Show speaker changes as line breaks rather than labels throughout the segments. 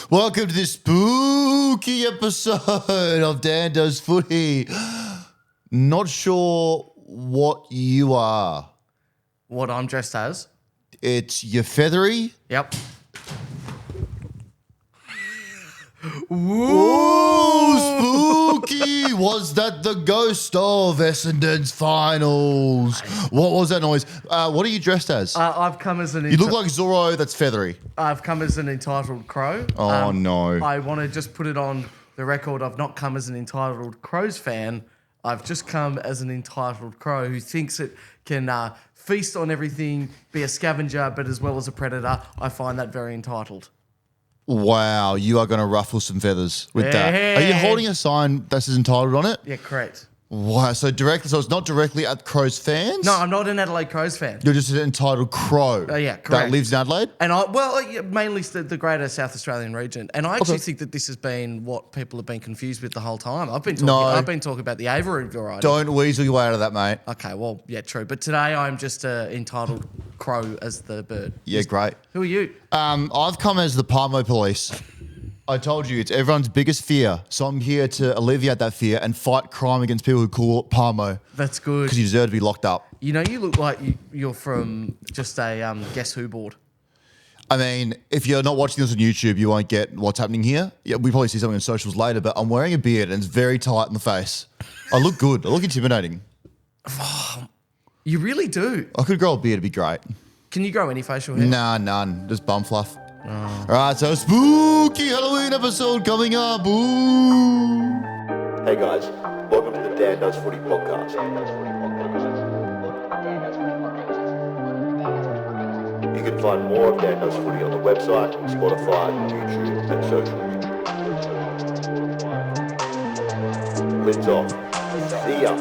Welcome to this spooky episode of Dan Does Footy. Not sure what you are.
What I'm dressed as?
It's your feathery.
Yep.
Ooh, spooky. Was that the ghost of Essendon's finals? What was that noise? What are you dressed as?
I've come as an...
You look like Zorro that's feathery.
I've come as an entitled crow.
Oh, no.
I want to just put it on the record. I've not come as an entitled Crows fan. I've just come as an entitled crow who thinks it can feast on everything, be a scavenger, but as well as a predator. I find that very entitled.
Wow, you are going to ruffle some feathers with that. Are you holding a sign that says entitled on it?
Yeah, correct.
Wow, so it's not directly at Crows fans?
No, I'm not an Adelaide Crows fan.
You're just an entitled crow.
Yeah, correct.
That lives in Adelaide?
And mainly the greater South Australian region. And I actually think that this has been what people have been confused with the whole time. I've been talking about the Avery variety.
Don't weasel your way out of that, mate.
Okay, well, yeah, true. But today I'm just entitled crow as the bird.
Yeah, great.
Who are you?
I've come as the Palmo police. I told you, it's everyone's biggest fear. So I'm here to alleviate that fear and fight crime against people who call it Palmo.
That's good.
Because you deserve to be locked up.
You know, you look like you're from just a Guess Who board.
I mean, if you're not watching this on YouTube, you won't get what's happening here. Yeah, we probably see something on socials later, but I'm wearing a beard and it's very tight in the face. I look good. I look intimidating.
You really do.
I could grow a beard, it'd be great.
Can you grow any facial hair?
Nah, none. Just bum fluff. Oh. All right, so spooky Halloween episode coming up. Ooh.
Hey guys, welcome to the Dan Does Footy podcast. You can find more of Dan Does Footy on the website, Spotify, YouTube, and social media. Lids off. See ya.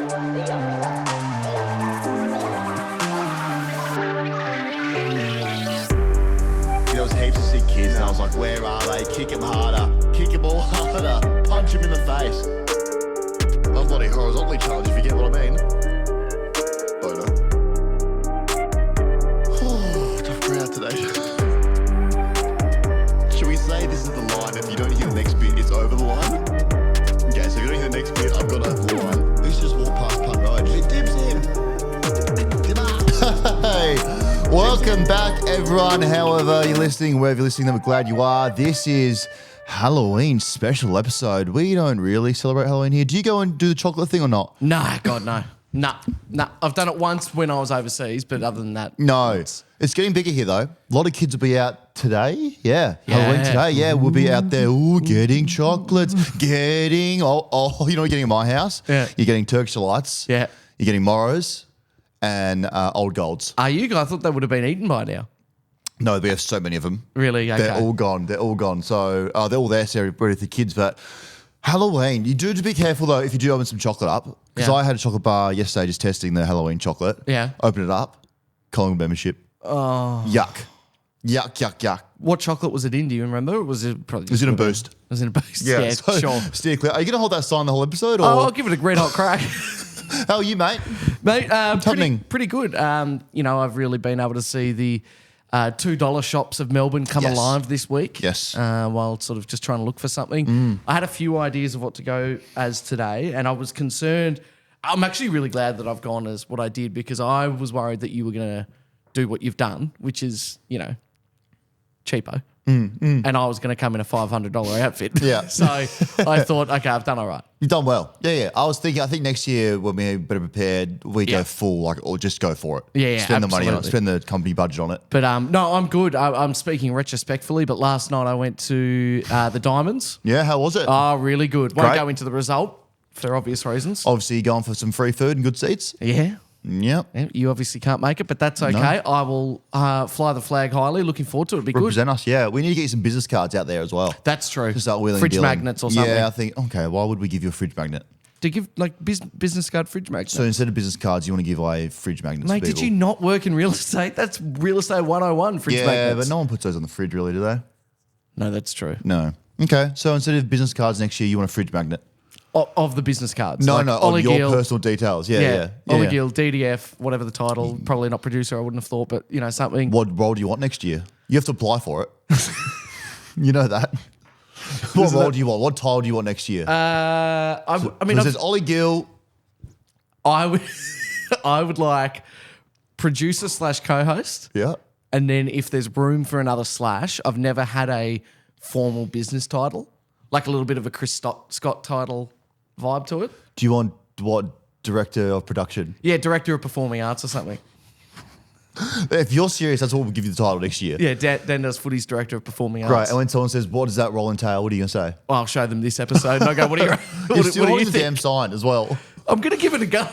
There was heaps of sick kids and I was like, where are they? Kick him harder. Kick him all harder. Punch him in the face. I'm bloody horizontally challenged, if you get what I mean. Boner. Tough crowd today. Should we say this is the line? If you don't hear the next bit, it's over the line? Okay, so if you don't hear the next bit, I've got over the line. Who's just walked past Punt Road? He dips him. Hey. Welcome back, everyone. However you're listening, wherever you're listening, I'm glad you are. This is Halloween special episode. We don't really celebrate Halloween here. Do you go and do the chocolate thing or not?
No, God, no. Nah. I've done it once when I was overseas, but other than that,
No. It's getting bigger here, though. A lot of kids will be out today. Yeah. Halloween today. Yeah, we'll be out there. Ooh, getting chocolates. Getting, you know what you're getting in my house?
Yeah.
You're getting Turkish delights.
Yeah.
You're getting Morrows and Old Golds.
Are you guys? I thought they would have been eaten by now.
No, we have so many of them.
Really? Okay.
They're all gone. So they're all there, so with the kids. But Halloween, you do have to be careful though if you do open some chocolate up. Because I had a chocolate bar yesterday just testing the Halloween chocolate.
Yeah.
Open it up. Collingwood membership.
Oh.
Yuck. Yuck.
What chocolate was it in? Do you remember? Or was it probably?
It was in a boost.
It was in a boost.
Yeah,
Yeah,
so
sure.
Steer clear. Are you going to hold that sign the whole episode? Or?
Oh, I'll give it a red hot crack.
How are you, mate?
Mate,
happening?
pretty good. I've really been able to see the $2 shops of Melbourne come alive this week.
Yes.
While sort of just trying to look for something. I had a few ideas of what to go as today, and I was concerned. I'm actually really glad that I've gone as what I did because I was worried that you were going to do what you've done, which is, cheapo. And I was going to come in a $500 outfit.
Yeah.
So I thought, okay, I've done all right.
You've done well. Yeah. I think next year when we're better prepared, we go full, or just go for it.
Yeah,
Spend the money on it.
absolutely.
Spend the company budget on it.
But no, I'm good. I'm speaking retrospectfully, but last night I went to the Diamonds.
Yeah, how was it?
Oh, really good. Won't
Great.
go into the result for obvious reasons.
Obviously, you're going for some free food and good seats.
Yeah.
Yep.
Yeah, you obviously can't make it, but that's okay. I will fly the flag highly. Looking forward to it. It'll be good.
Represent us, yeah. We need to get you some business cards out there as well.
That's true.
To start wheeling
Fridge
and dealing.
magnets or something.
Yeah, I think, okay, why would we give you a fridge magnet?
To give business card fridge magnets.
So instead of business cards, you want to give away fridge magnets
Mate,
to people.
did you not work in real estate? That's real estate 101, fridge
Yeah,
magnets.
but no one puts those on the fridge really, do they?
No, that's true.
No. Okay, so instead of business cards next year, you want a fridge magnet.
Of the business cards.
No,
like
on
Ollie
your
Gill,
personal details. Yeah.
Ollie Gill, DDF, whatever the title. Probably not producer, I wouldn't have thought, but something.
What role do you want next year? You have to apply for it. You know that. What role do you want? What title do you want next year?
I mean,
there's Ollie Gill.
I would, I would like producer / co-host.
Yeah.
And then if there's room for another /, I've never had a formal business title, like a little bit of a Chris Scott title vibe to it.
Do you want what? Director of production?
Yeah, director of performing arts or something.
If you're serious, that's what we'll give you the title next year.
Yeah, Dan does footy's director of performing arts.
Right, and when someone says, what does that role entail? What are you going to say?
Well, I'll show them this episode and I'll go, what do you,
You're still holding the damn sign as well.
I'm going to give it a go.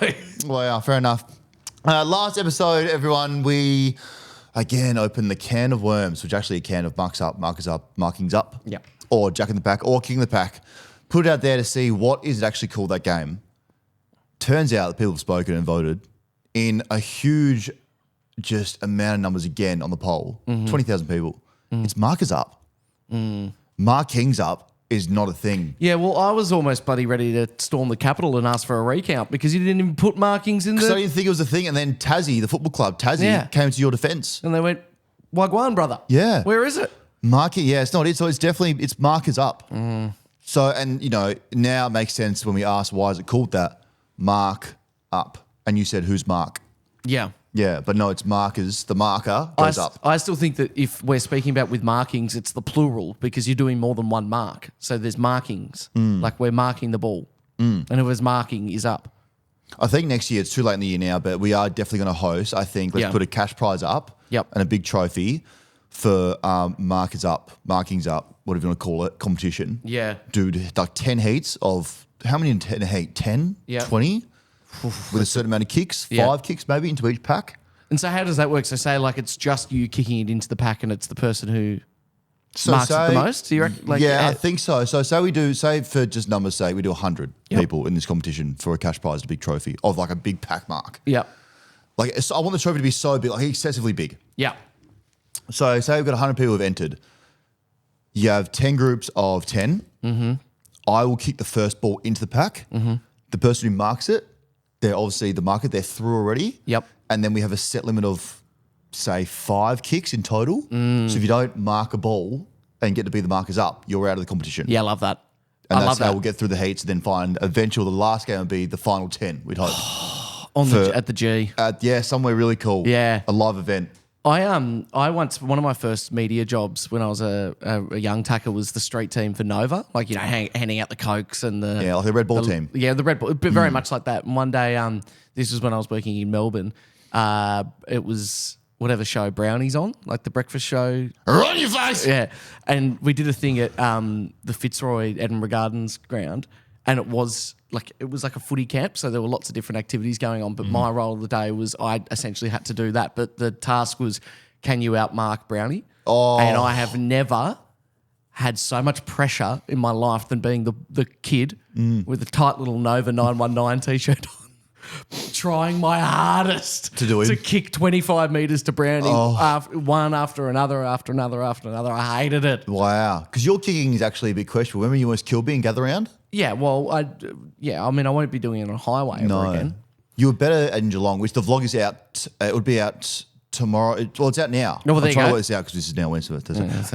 Well, yeah, fair enough. Last episode, everyone, we again opened the can of worms, which actually a can of markings up.
Yeah.
Or Jack in the Pack, or King of the Pack. Put it out there to see what is it actually called, that game. Turns out that people have spoken and voted in a huge just amount of numbers again on the poll. 20,000 people. It's markers up. Markings up is not a thing.
Yeah, well, I was almost bloody ready to storm the Capitol and ask for a recount because you didn't even put markings in
Because
there.
I didn't think it was a thing. And then Tassie, the football club, came to your defence.
And they went, Wagwan, brother.
Yeah.
Where is it?
Marking, yeah, it's not it. So it's definitely, it's markers up. So, and you know, now it makes sense when we ask why is it called that? Mark up. And you said, who's Mark?
Yeah.
Yeah, but no, it's markers. The marker goes up.
I still think that if we're speaking about with markings, it's the plural because you're doing more than one mark. So there's markings, like we're marking the ball. And whoever's marking is up.
I think next year, it's too late in the year now, but we are definitely going to host, I think, let's put a cash prize up and a big trophy for markers up, markings up, whatever you want to call it, competition.
Yeah.
Dude, like 10 heats of, how many in a heat? 10?
Yeah.
20? With a certain amount of kicks, 5 kicks maybe into each pack.
And so how does that work? So say like it's just you kicking it into the pack and it's the person who marks it the most? Do you reckon? Like,
yeah, I think so. So say for just numbers' sake, we do 100 people in this competition for a cash prize, a big trophy of like a big pack mark.
Yeah.
Like I want the trophy to be so big, like excessively big.
Yeah.
So say we've got 100 people who've entered. You have 10 groups of 10. I will kick the first ball into the pack. The person who marks it, they're obviously the marker, they're through already.
Yep.
And then we have a set limit of, say, 5 kicks in total. So if you don't mark a ball and get to be the markers up, you're out of the competition.
Yeah, I love that.
And
I
that's
love
how
that.
we'll get through the heats and then find eventually the last game will be the final 10, we'd hope.
At the G.
Yeah, somewhere really cool.
Yeah.
A live event.
I once, one of my first media jobs when I was a young tacker was the street team for Nova, like, you know, handing out the Cokes and the...
Yeah, like the Red Ball team.
Yeah, the Red Ball, but very much like that. And one day, this was when I was working in Melbourne, it was whatever show Brownie's on, like the breakfast show.
Run your face!
Yeah, and we did a thing at the Fitzroy Edinburgh Gardens ground, and it was like a footy camp, so there were lots of different activities going on. But my role of the day was I essentially had to do that. But the task was, can you outmark Brownie?
Oh.
And I have never had so much pressure in my life than being the kid with a tight little Nova 919 t-shirt on, trying my hardest
to
kick 25 metres to Brownie, one after another, after another, after another. I hated it.
Wow. Because your kicking is actually a bit questionable. Remember you almost killed me and gather round?
Yeah, well, I won't be doing it on highway ever again.
You were better in Geelong, which the vlog is out. It would be out tomorrow. It's out now.
No, well, there
I'm
you
trying
go.
to work this out because this is now Wednesday.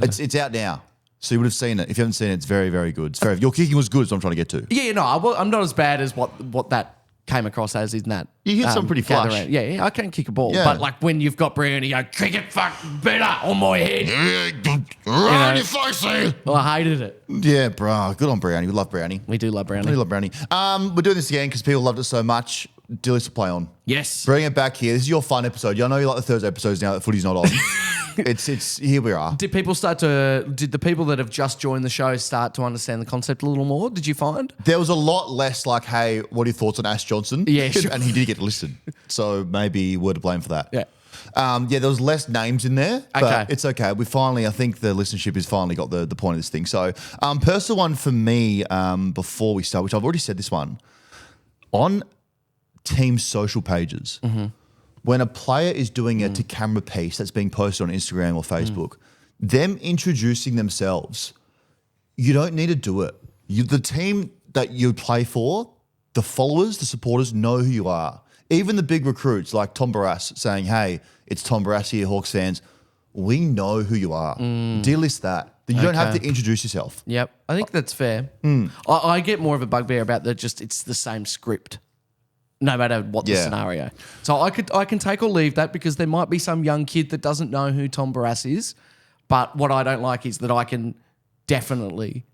It's out now. So you would have seen it. If you haven't seen it, it's very, very good. It's very, your kicking was good is what I'm trying to get to.
Yeah, no, I'm not as bad as what that came across as in that.
You hit some pretty
gather
flush.
round. Yeah, I can kick a ball.
Yeah.
But like when you've got Brownie, go, kick it fuck better on my head.
Run your face, eh?
Well, I hated it.
Yeah, bro. Good on Brownie. We love Brownie.
We do love Brownie.
We love Brownie. We're doing this again because people loved it so much. Delist Or Play On.
Yes.
Bring it back here. This is your fun episode. I know you like the Thursday episodes now that footy's not on. It's here we are.
Did the people that have just joined the show start to understand the concept a little more? Did you find?
There was a lot less like, hey, what are your thoughts on Ash Johnson?
Yeah, sure.
And he did get listed. So maybe we're to blame for that.
Yeah.
There was less names in there, but
Okay.
it's okay. I think the listenership has finally got the point of this thing. So personal one for me before we start, which I've already said this one, on team social pages, when a player is doing a to-camera piece that's being posted on Instagram or Facebook, them introducing themselves, you don't need to do it. The team that you play for, the followers, the supporters know who you are. Even the big recruits like Tom Barras saying, hey, it's Tom Barras here, Hawks fans. We know who you are. Delist that. then you don't have
Okay.
to introduce yourself.
Yep. I think that's fair. I get more of a bugbear about it's the same script, no matter what the
Yeah.
scenario. So I can take or leave that because there might be some young kid that doesn't know who Tom Barras is. But what I don't like is that I can definitely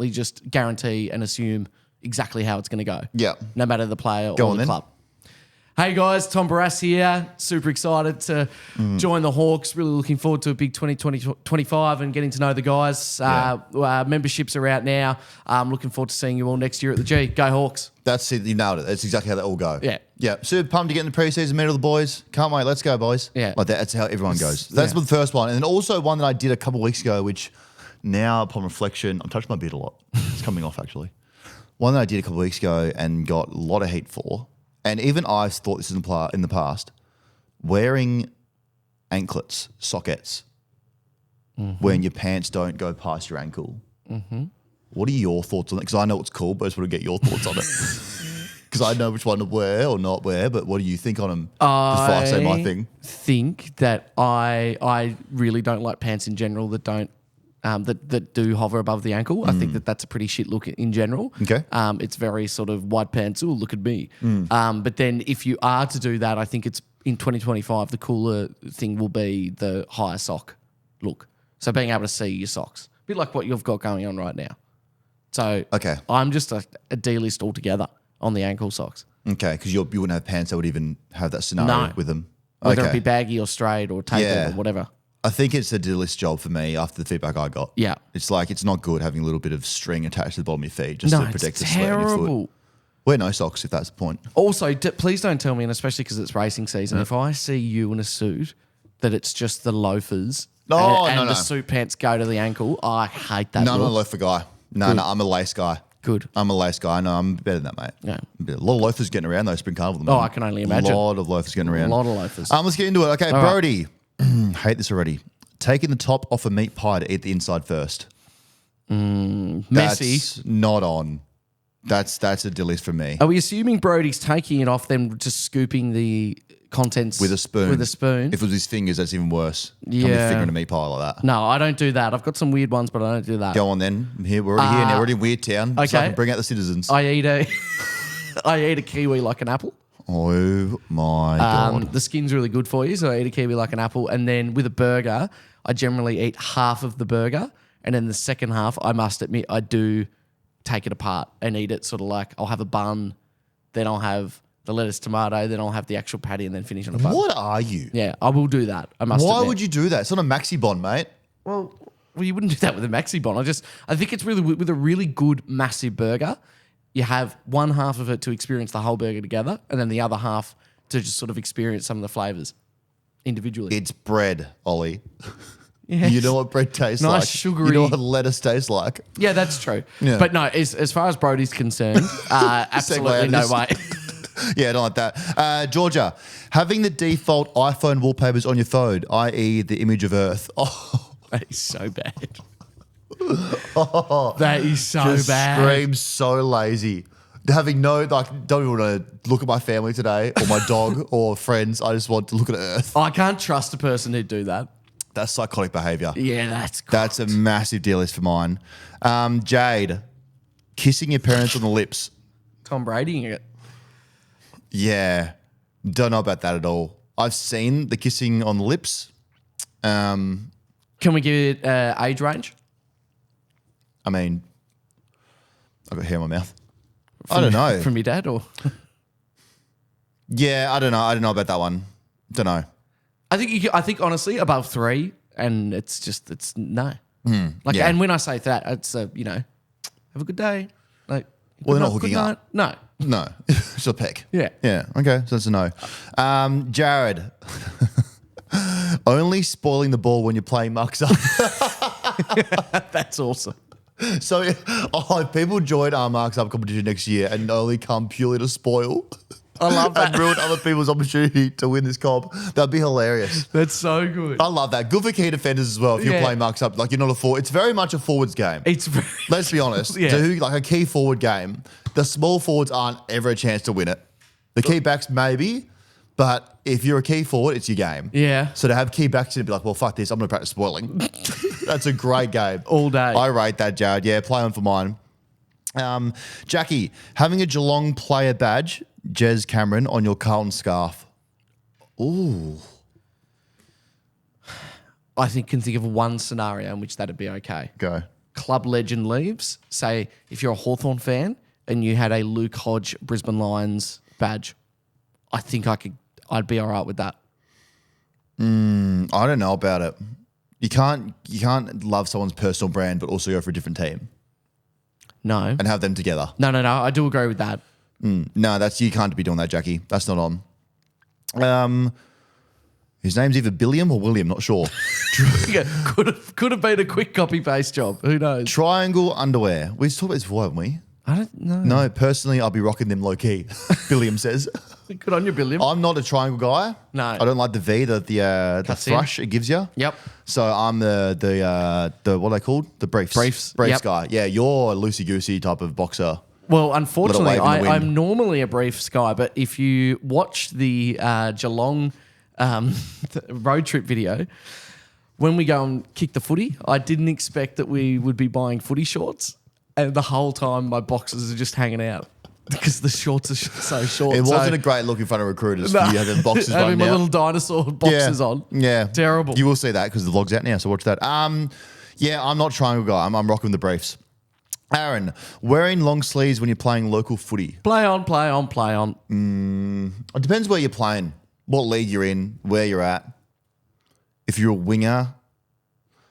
just guarantee and assume exactly how it's going to go.
Yeah.
No matter the player
Go
or
on
the
then.
club. Hey guys, Tom Barras here. Super excited to join the Hawks. Really looking forward to a big 2025 and getting to know the guys. Memberships are out now. I'm looking forward to seeing you all next year at the G. Go Hawks.
That's it. You nailed it. That's exactly how they all go.
Yeah.
Yeah. Super pumped to get in the preseason, meet all the boys. Can't wait. Let's go, boys.
Yeah.
Like that's how everyone goes. That's the first one. And then also one that I did a couple of weeks ago, which now upon reflection, I'm touching my beard a lot. It's coming off actually. One that I did a couple of weeks ago and got a lot of heat for. And even I've thought this in the past, wearing anklets, sockets, when your pants don't go past your ankle. What are your thoughts on it? Because I know it's cool, but I just want to get your thoughts on it. Because I know which one to wear or not wear, but what do you think on them? Before I say my thing.
Think that I really don't like pants in general that don't that do hover above the ankle. I think that's a pretty shit look in general.
Okay.
It's very sort of wide pants. Oh, look at me. But then if you are to do that, I think it's in 2025, the cooler thing will be the higher sock look. So being able to see your socks. A bit like what you've got going on right now. So
Okay.
I'm just a delist altogether on the ankle socks.
Okay, because you wouldn't have pants that would even have that scenario
No.
with them.
Whether
Okay.
it be baggy or straight or tapered
Yeah.
or whatever.
I think it's a Delist job for me after the feedback I got.
Yeah.
It's like it's not good having a little bit of string attached to the bottom of your feet just
No,
to protect
it's
the sweat on your foot.
terrible.
Wear no socks if that's the point.
Also, please don't tell me, and especially because it's racing season, if I see you in a suit, that it's just the loafers and
no.
the suit pants go to the ankle. I hate that
No, I'm
look.
not a loafer guy. No, I'm a lace guy.
Good.
I'm a lace guy. No, I'm better than that, mate.
Yeah.
A lot of loafers getting around though, Spring Carnival. at the
Oh,
moment.
I can only imagine.
A lot of loafers getting around.
A lot of loafers.
Let's get into it. Okay,
All right.
Brody. Hate this already. Taking the top off a meat pie to eat the inside first.
Messy.
That's not on. That's a delist for me.
Are we assuming Brody's taking it off, then just scooping the contents
With a spoon.
With a spoon.
If it was his fingers, that's even worse. Coming
Yeah.
finger in a meat pie like that.
No, I don't do that. I've got some weird ones, but I don't do that.
Go on then. I'm here. We're already here now. We're already in Weird Town. So I
Okay.
can bring out the citizens.
I eat a kiwi like an apple.
Oh my God.
The skin's really good for you, so I eat a kiwi like an apple. And then with a burger, I generally eat half of the burger, and then the second half, I must admit, I do take it apart and eat it sort of like I'll have a bun, then I'll have the lettuce, tomato, then I'll have the actual patty, and then finish on a bun.
What are you?
Yeah, I will do that. I must.
Why
admit.
would you do that? It's not a maxi bond, mate.
Well, you wouldn't do that with a maxi bon. I think it's really with a really good massive burger. You have one half of it to experience the whole burger together, and then the other half to just sort of experience some of the flavors individually.
It's bread, Ollie.
Yes.
You know what bread tastes
Nice,
like.
sugary-
You know what lettuce tastes like.
Yeah, that's true.
Yeah.
But no, as far as Brody's concerned, absolutely no way.
Yeah, I don't like that. Georgia, having the default iPhone wallpapers on your phone, i.e. the image of Earth. Oh,
That is so bad. That is so
just
bad.
screams so lazy. Having no, like, don't even want to look at my family today or my dog or friends. I just want to look at Earth.
I can't trust a person who'd do that.
That's psychotic behavior.
Yeah, that's cool.
That's a massive deal list for mine. Jade, kissing your parents on the lips.
Tom Brady it.
Yeah, don't know about that at all. I've seen the kissing on the lips.
Can we give it age range?
I mean, I've got hair in my mouth. I don't know.
From your dad or?
Yeah, I don't know. I don't know about that one. Don't know.
I think honestly above 3, and it's no. Like,
yeah.
and when I say that, it's have a good day. Like,
Well, they're not
good
hooking
night.
up.
No.
No, it's a peck.
Yeah.
Yeah. Okay, so that's a no. Jared, only spoiling the ball when you're playing mucks up.
That's awesome.
So, if people join our marks up competition next year and only come purely to spoil.
I love that.
And ruin other people's opportunity to win this comp. That'd be hilarious.
That's so good.
I love that. Good for key defenders as well. If you're
Yeah.
playing marks up, like you're not a forward. It's very much a forwards game.
It's very,
Let's be honest.
Yeah.
Like a key forward game, the small forwards aren't ever a chance to win it. The key backs maybe, but if you're a key forward, it's your game.
Yeah.
So to have key backs and be like, well, fuck this, I'm going to practice spoiling. That's a great game.
All day.
I rate that, Jared. Yeah, play on for mine. Jackie, having a Geelong player badge, Jez Cameron, on your Carlton scarf. Ooh.
I can think of one scenario in which that'd be okay.
Go.
Club legend leaves. Say if you're a Hawthorn fan and you had a Luke Hodge Brisbane Lions badge, I think I'd be all right with that.
I don't know about it. You can't love someone's personal brand but also go for a different team
No.
and have them together.
No. I do agree with that.
No, you can't be doing that, Jackie. That's not on. His name's either Billiam or William, not sure.
Could have been a quick copy paste job. Who knows?
Triangle underwear. We talked about this before, haven't we?
I don't know.
No, personally, I'll be rocking them low key. Billiam says.
Good on you, Billiam.
I'm not a triangle guy.
No.
I don't like the V, the
Cuts in.
thrush it gives you.
Yep.
So I'm the what are they called? The briefs.
Briefs,
Briefs
yep.
guy. Yeah, you're a loosey-goosey type of boxer.
Well, unfortunately,
wave in the wind.
I'm normally a briefs guy, but if you watch the Geelong road trip video, when we go and kick the footy, I didn't expect that we would be buying footy shorts. And the whole time my boxes are just hanging out because the shorts are so short.
It wasn't a great look in front of recruiters
No.
for you having boxes
having
running
my
out.
little dinosaur boxes on.
Yeah.
Terrible.
You will see that because the vlog's out now, so watch that. Yeah, I'm not a triangle guy. I'm rocking the briefs. Aaron, wearing long sleeves when you're playing local footy.
Play on.
It depends where you're playing, what league you're in, where you're at. If you're a winger,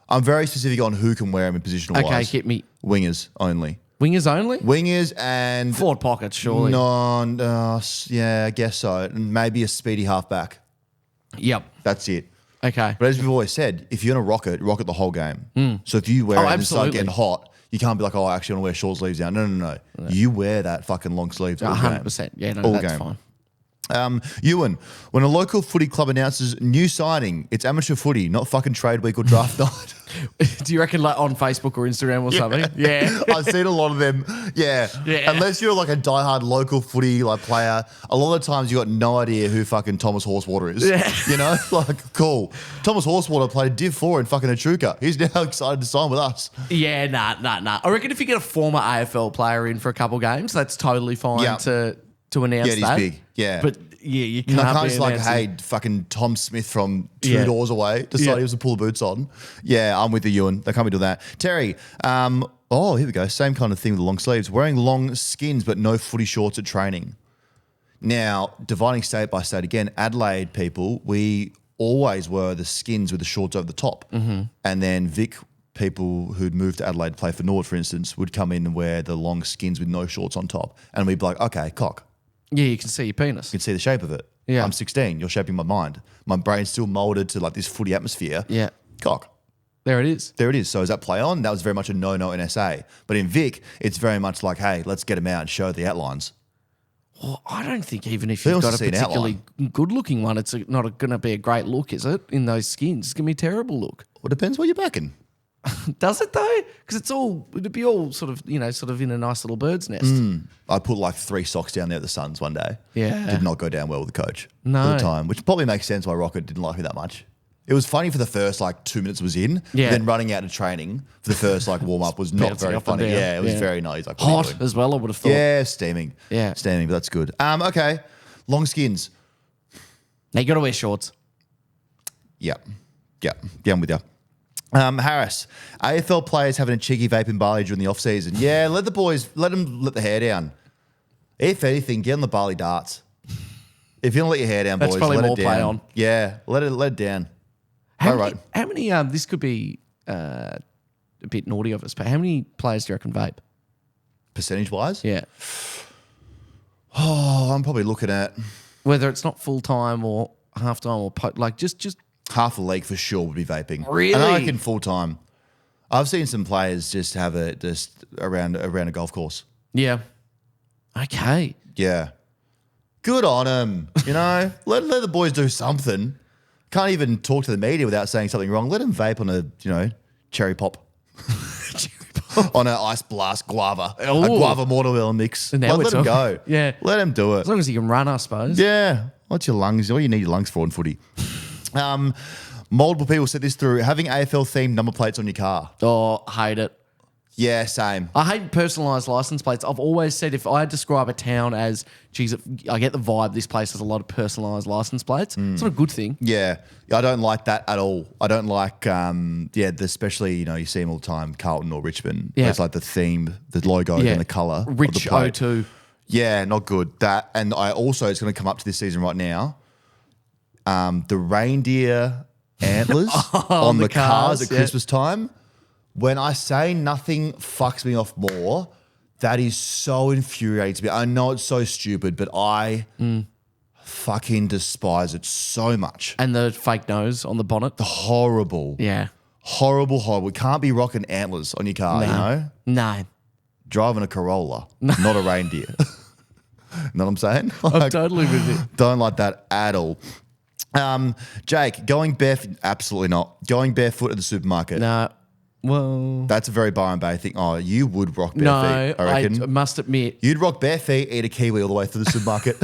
I'm very specific on who can wear them in positional
Okay,
wise.
hit me.
Wingers only.
Wingers only?
Wingers and
Forward pockets, surely.
yeah, I guess so. And maybe a speedy halfback.
Yep.
That's it.
Okay.
But as we've always said, if you're going to rock it the whole game. So if you wear it and start
absolutely.
getting hot, you can't be like, I actually want to wear short sleeves now. No. You wear that fucking long sleeves all game.
100%. Yeah, no,
All
that's
game.
fine.
Ewan, when a local footy club announces new signing, it's amateur footy, not fucking trade week or draft night.
Do you reckon like on Facebook or Instagram or something? Yeah.
I've seen a lot of them. Yeah.
Yeah.
Unless you're like a diehard local footy like player, a lot of the times you got no idea who fucking Thomas Horsewater is.
Yeah.
You know, like cool. Thomas Horsewater played Div 4 in fucking Echuca. He's now excited to sign with us.
Yeah, nah. I reckon if you get a former AFL player in for a couple games, that's totally fine
Yeah.
to announce
Yeah, it is
that.
big. Yeah.
But yeah, you
You
can't,
know, I can't
be
just like,
announcing-
hey, fucking Tom Smith from two
Yeah.
doors away decided
Yeah.
he was to pull the boots on. Yeah, I'm with you, Ewan. They can't be doing that. Terry, here we go. Same kind of thing with the long sleeves. Wearing long skins but no footy shorts at training. Now, dividing state by state again, Adelaide people, we always were the skins with the shorts over the top. Mm-hmm. And then Vic people who'd moved to Adelaide to play for Nord, for instance, would come in and wear the long skins with no shorts on top. And we'd be like, okay, cock.
Yeah, you can see your penis.
You can see the shape of it.
Yeah.
I'm 16. You're shaping my mind. My brain's still molded to like this footy atmosphere.
Yeah.
Cock.
There it is.
There it is. So is that play on? That was very much a no in SA. But in Vic, it's very much like, hey, let's get them out and show the outlines.
Well, I don't think even if
Who
you've
wants
got
to
a
see an
particularly good-looking one, it's not going to be a great look, is it? In those skins, it's going to be a terrible look.
Well, depends what you're backing.
Does it though? Because it'd be all sort of in a nice little bird's nest.
I put like 3 socks down there at the Suns one day.
Yeah.
Did not go down well with the coach
No.
at the time, which probably makes sense why Rocket didn't like me that much. It was funny for the first like 2 minutes it was in.
Yeah.
Then running out of training for the first like warm up was not
Bouncing
very
up and
funny.
down.
Yeah, it was
Yeah.
very nice. Like, what are you
Hot
doing?
as well, I would have thought.
Yeah, steaming.
Yeah.
Steaming, but that's good. Okay. Long skins.
Now you got to wear shorts.
Yeah, I'm with you. Harris, AFL players having a cheeky vape in Bali during the off season. Yeah, let them let the hair down. If anything, get on the Bali darts. If you don't let your hair down,
That's
boys,
probably
let
more
it down.
play on.
Yeah, let it down.
How
All
many,
right.
how many this could be a bit naughty of us, but how many players do you reckon vape?
Percentage wise,
Yeah.
oh, I'm probably looking at
Whether it's not full-time or half-time or just
half the league for sure would be vaping.
Really?
And I reckon full time. I've seen some players just have it just around a golf course.
yeah. Okay.
Yeah. Good on them. You know, let the boys do something. Can't even talk to the media without saying something wrong. Let them vape on a, cherry pop. On an ice blast guava. A
Ooh.
guava watermelon mix.
Now we're
Let them
talking.
go.
Yeah.
Let them do it.
As long as you can run, I suppose.
Yeah. What's your lungs? All you need your lungs for in footy. Multiple people said this through. Having AFL-themed number plates on your car.
Oh, hate it.
Yeah, same.
I hate personalised license plates. I've always said if I describe a town as, geez, I get the vibe this place has a lot of personalised license plates. It's not a good thing.
Yeah, I don't like that at all. I don't like, especially, you see them all the time, Carlton or Richmond.
Yeah.
It's like the theme, the logo and the colour.
Rich
of the plate.
O2.
Yeah, not good. That, and I also, it's going to come up to this season right now, the reindeer antlers on the cars at Christmas time. When I say nothing fucks me off more, that is so infuriating to me. I know it's so stupid, but I fucking despise it so much.
And the fake nose on the bonnet.
Horrible.
Yeah.
Horrible. You can't be rocking antlers on your car, you know?
No.
Driving a Corolla, not a reindeer. Know what I'm saying?
I'm totally with you.
Don't like that at all. Jake, going barefoot, absolutely not. Going barefoot at the supermarket.
No. Well,
That's a very Byron Bay thing. Oh, you would rock bare
no,
feet, I reckon.
I must admit.
You'd rock bare feet, eat a kiwi all the way through the supermarket.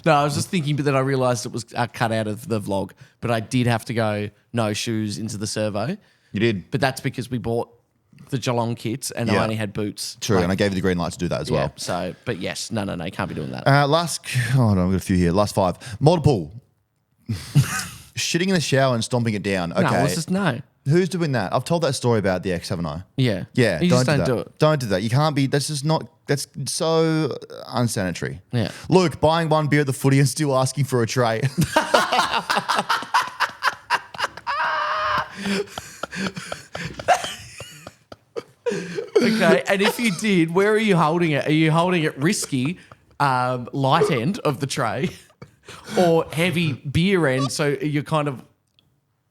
No, I was just thinking, but then I realised it was cut out of the vlog. But I did have to go no shoes into the survey.
You did.
But that's because we bought the Geelong kits and I only had boots.
True, and I gave you the green light to do that as well.
So, but yes, no, you can't be doing that.
I've got a few here. Last 5. Multiple. Shitting in the shower and stomping it down. Okay.
No, it's just no.
Who's doing that? I've told that story about the ex, haven't I?
Yeah.
Yeah.
You just don't
that.
do it.
Don't do that. You can't be. That's just not. That's so unsanitary.
Yeah.
Luke, buying one beer at the footy and still asking for a tray.
Okay, and if you did, where are you holding it? Are you holding it risky, light end of the tray, or heavy beer end? So you're kind of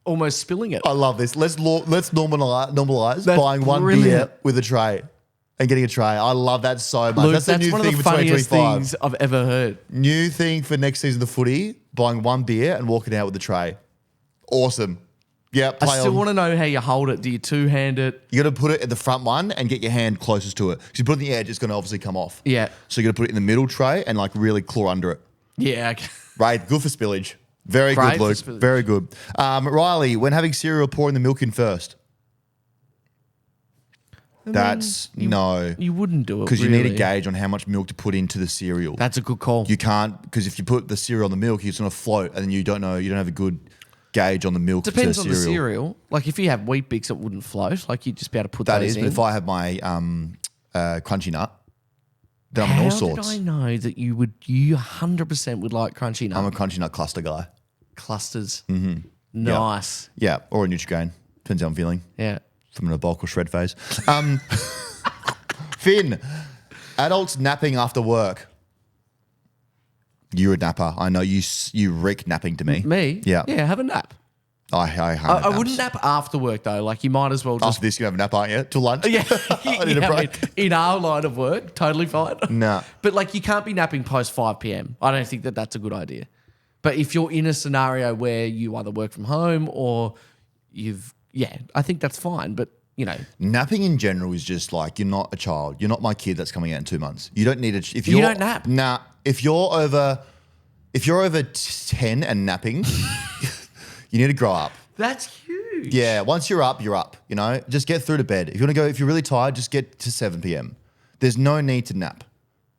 almost spilling it.
I love this. Let's normalize
That's
buying one beer
brilliant.
with a tray and getting a tray. I love that so much.
Luke,
that's the new
one
thing
of the
for
funniest
2025.
things I've ever heard.
New thing for next season of the footy: buying one beer and walking out with a tray. Awesome. Yeah,
I
play
still
on.
want to know how you hold it. Do you two-hand it?
You got to put it at the front one and get your hand closest to it. Because you put it in the edge, it's going to obviously come off.
Yeah.
So you got to put it in the middle tray and like really claw under it.
Yeah. Okay.
Right, good for spillage. Very
Great
good,
for
Luke.
spillage.
Very good. Riley, when having cereal, pouring the milk in first. No.
You wouldn't do it
Because you need a
really.
gauge on how much milk to put into the cereal.
That's a good call.
You can't, because if you put the cereal on the milk, it's going to float and then you don't have a good gauge on the milk
Depends
to
on the cereal. Like if you have Wheat Bix, it wouldn't float. Like you'd just be able to put
That
those
is,
in.
but if I have my crunchy nut, then I'm in all sorts.
How did I know that you 100% would like crunchy nut?
I'm a crunchy nut cluster guy.
Clusters. Mm-hmm. Nice.
Yeah, or a Nutrigrain. Depends how I'm feeling.
Yeah.
If I'm in a bulk or shred phase. Finn, adults napping after work. You're a napper. I know you reek napping to me.
Me?
Yeah.
Yeah, have a nap.
I
wouldn't nap after work though. Like you might as well just.
After this, you have a nap, aren't you? Till lunch?
Yeah,
I need a break.
in our line of work, totally fine.
Nah.
But like you can't be napping post 5 p.m. I don't think that that's a good idea. But if you're in a scenario where you either work from home or I think that's fine. But
Napping in general is just like, you're not a child. You're not my kid that's coming out in 2 months. You don't need it. If
You don't nap?
Nah. If you're over 10 and napping, you need to grow up.
that's huge.
Yeah, once you're up, you're up. Just get through to bed. If you want to go, if you're really tired, just get to 7 p.m. There's no need to nap,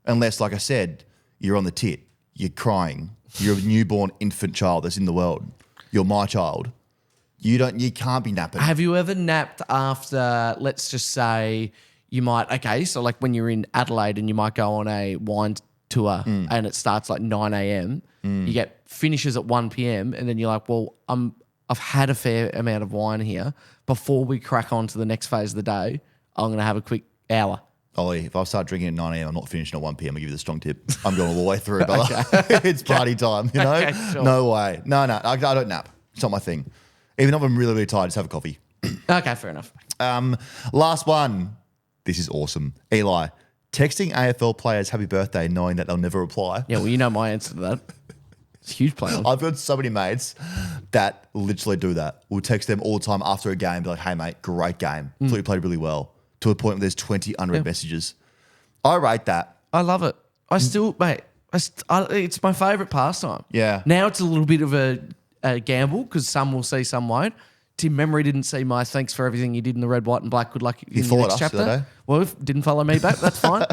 unless, like I said, you're on the tit, you're crying, you're a newborn infant child that's in the world. You're my child. You can't be napping.
Have you ever napped after, let's just say, so like when you're in Adelaide and you might go on a wine tour and it starts like 9 a.m., you get finishes at 1 p.m. and then you're like, well, I've had a fair amount of wine here. Before we crack on to the next phase of the day, I'm going to have a quick hour.
Ollie, if I start drinking at 9 a.m, I'm not finishing at 1 p.m, I'll give you the strong tip. I'm going all the way through, brother. It's party time,
Okay, sure.
No way. No, I don't nap. It's not my thing. Even if I'm really, really tired, just have a coffee.
Okay, fair enough.
Last one. This is awesome. Eli, texting AFL players happy birthday knowing that they'll never reply.
Yeah, well, you know my answer to that. It's a huge play on.
I've got so many mates that literally do that. We'll text them all the time after a game, be like, hey, mate, great game. Thought you played really well. To a point where there's 20 unread messages. I rate that.
I love it. I still, mate, it's my favourite pastime.
Yeah.
Now it's a little bit of a gamble because some will see, some won't. Tim Memory didn't see my thanks for everything you did in the red, white, and black. Good luck in the
followed
next
us
chapter.
the other day.
Well, if didn't follow me back, that's fine.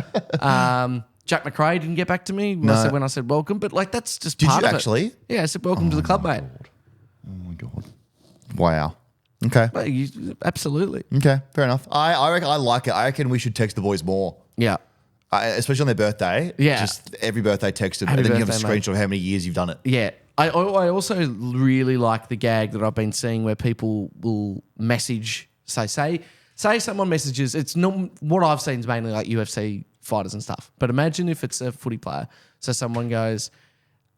Jack McRae didn't get back to me when I said welcome, but like that's just
Did
part
you
of
actually?
it. Yeah, I said welcome to the club, mate.
Oh my God. Wow. Okay.
Well, absolutely.
Okay. Fair enough. I reckon I like it. I reckon we should text the boys more.
Yeah.
Especially on their birthday.
Yeah.
Just every birthday text them.
Happy
And then you have a
birthday, mate.
screenshot of how many years you've done it.
Yeah. I also really like the gag that I've been seeing where people will message, say someone messages, it's not what I've seen is mainly like UFC fighters and stuff. But imagine if it's a footy player. So someone goes,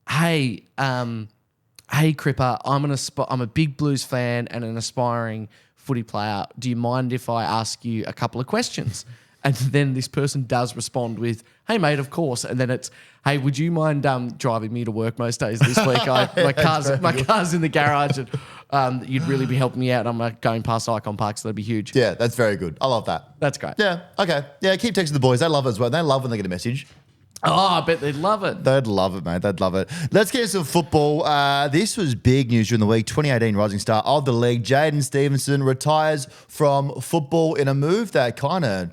hey Cripper, I'm a big Blues fan and an aspiring footy player. Do you mind if I ask you a couple of questions? And then this person does respond with, hey, mate, of course. And then it's, hey, would you mind driving me to work most days this week? My car's in the garage and you'd really be helping me out. And I'm going past Icon Park, so that'd be huge.
Yeah, that's very good. I love that.
That's great.
Yeah, okay. Yeah, keep texting the boys. They love it as well. They love when they get a message.
Oh, I bet they'd love it.
They'd love it, mate. They'd love it. Let's get some football. This was big news during the week. 2018 rising star of the league, Jaidyn Stephenson, retires from football in a move that kind of,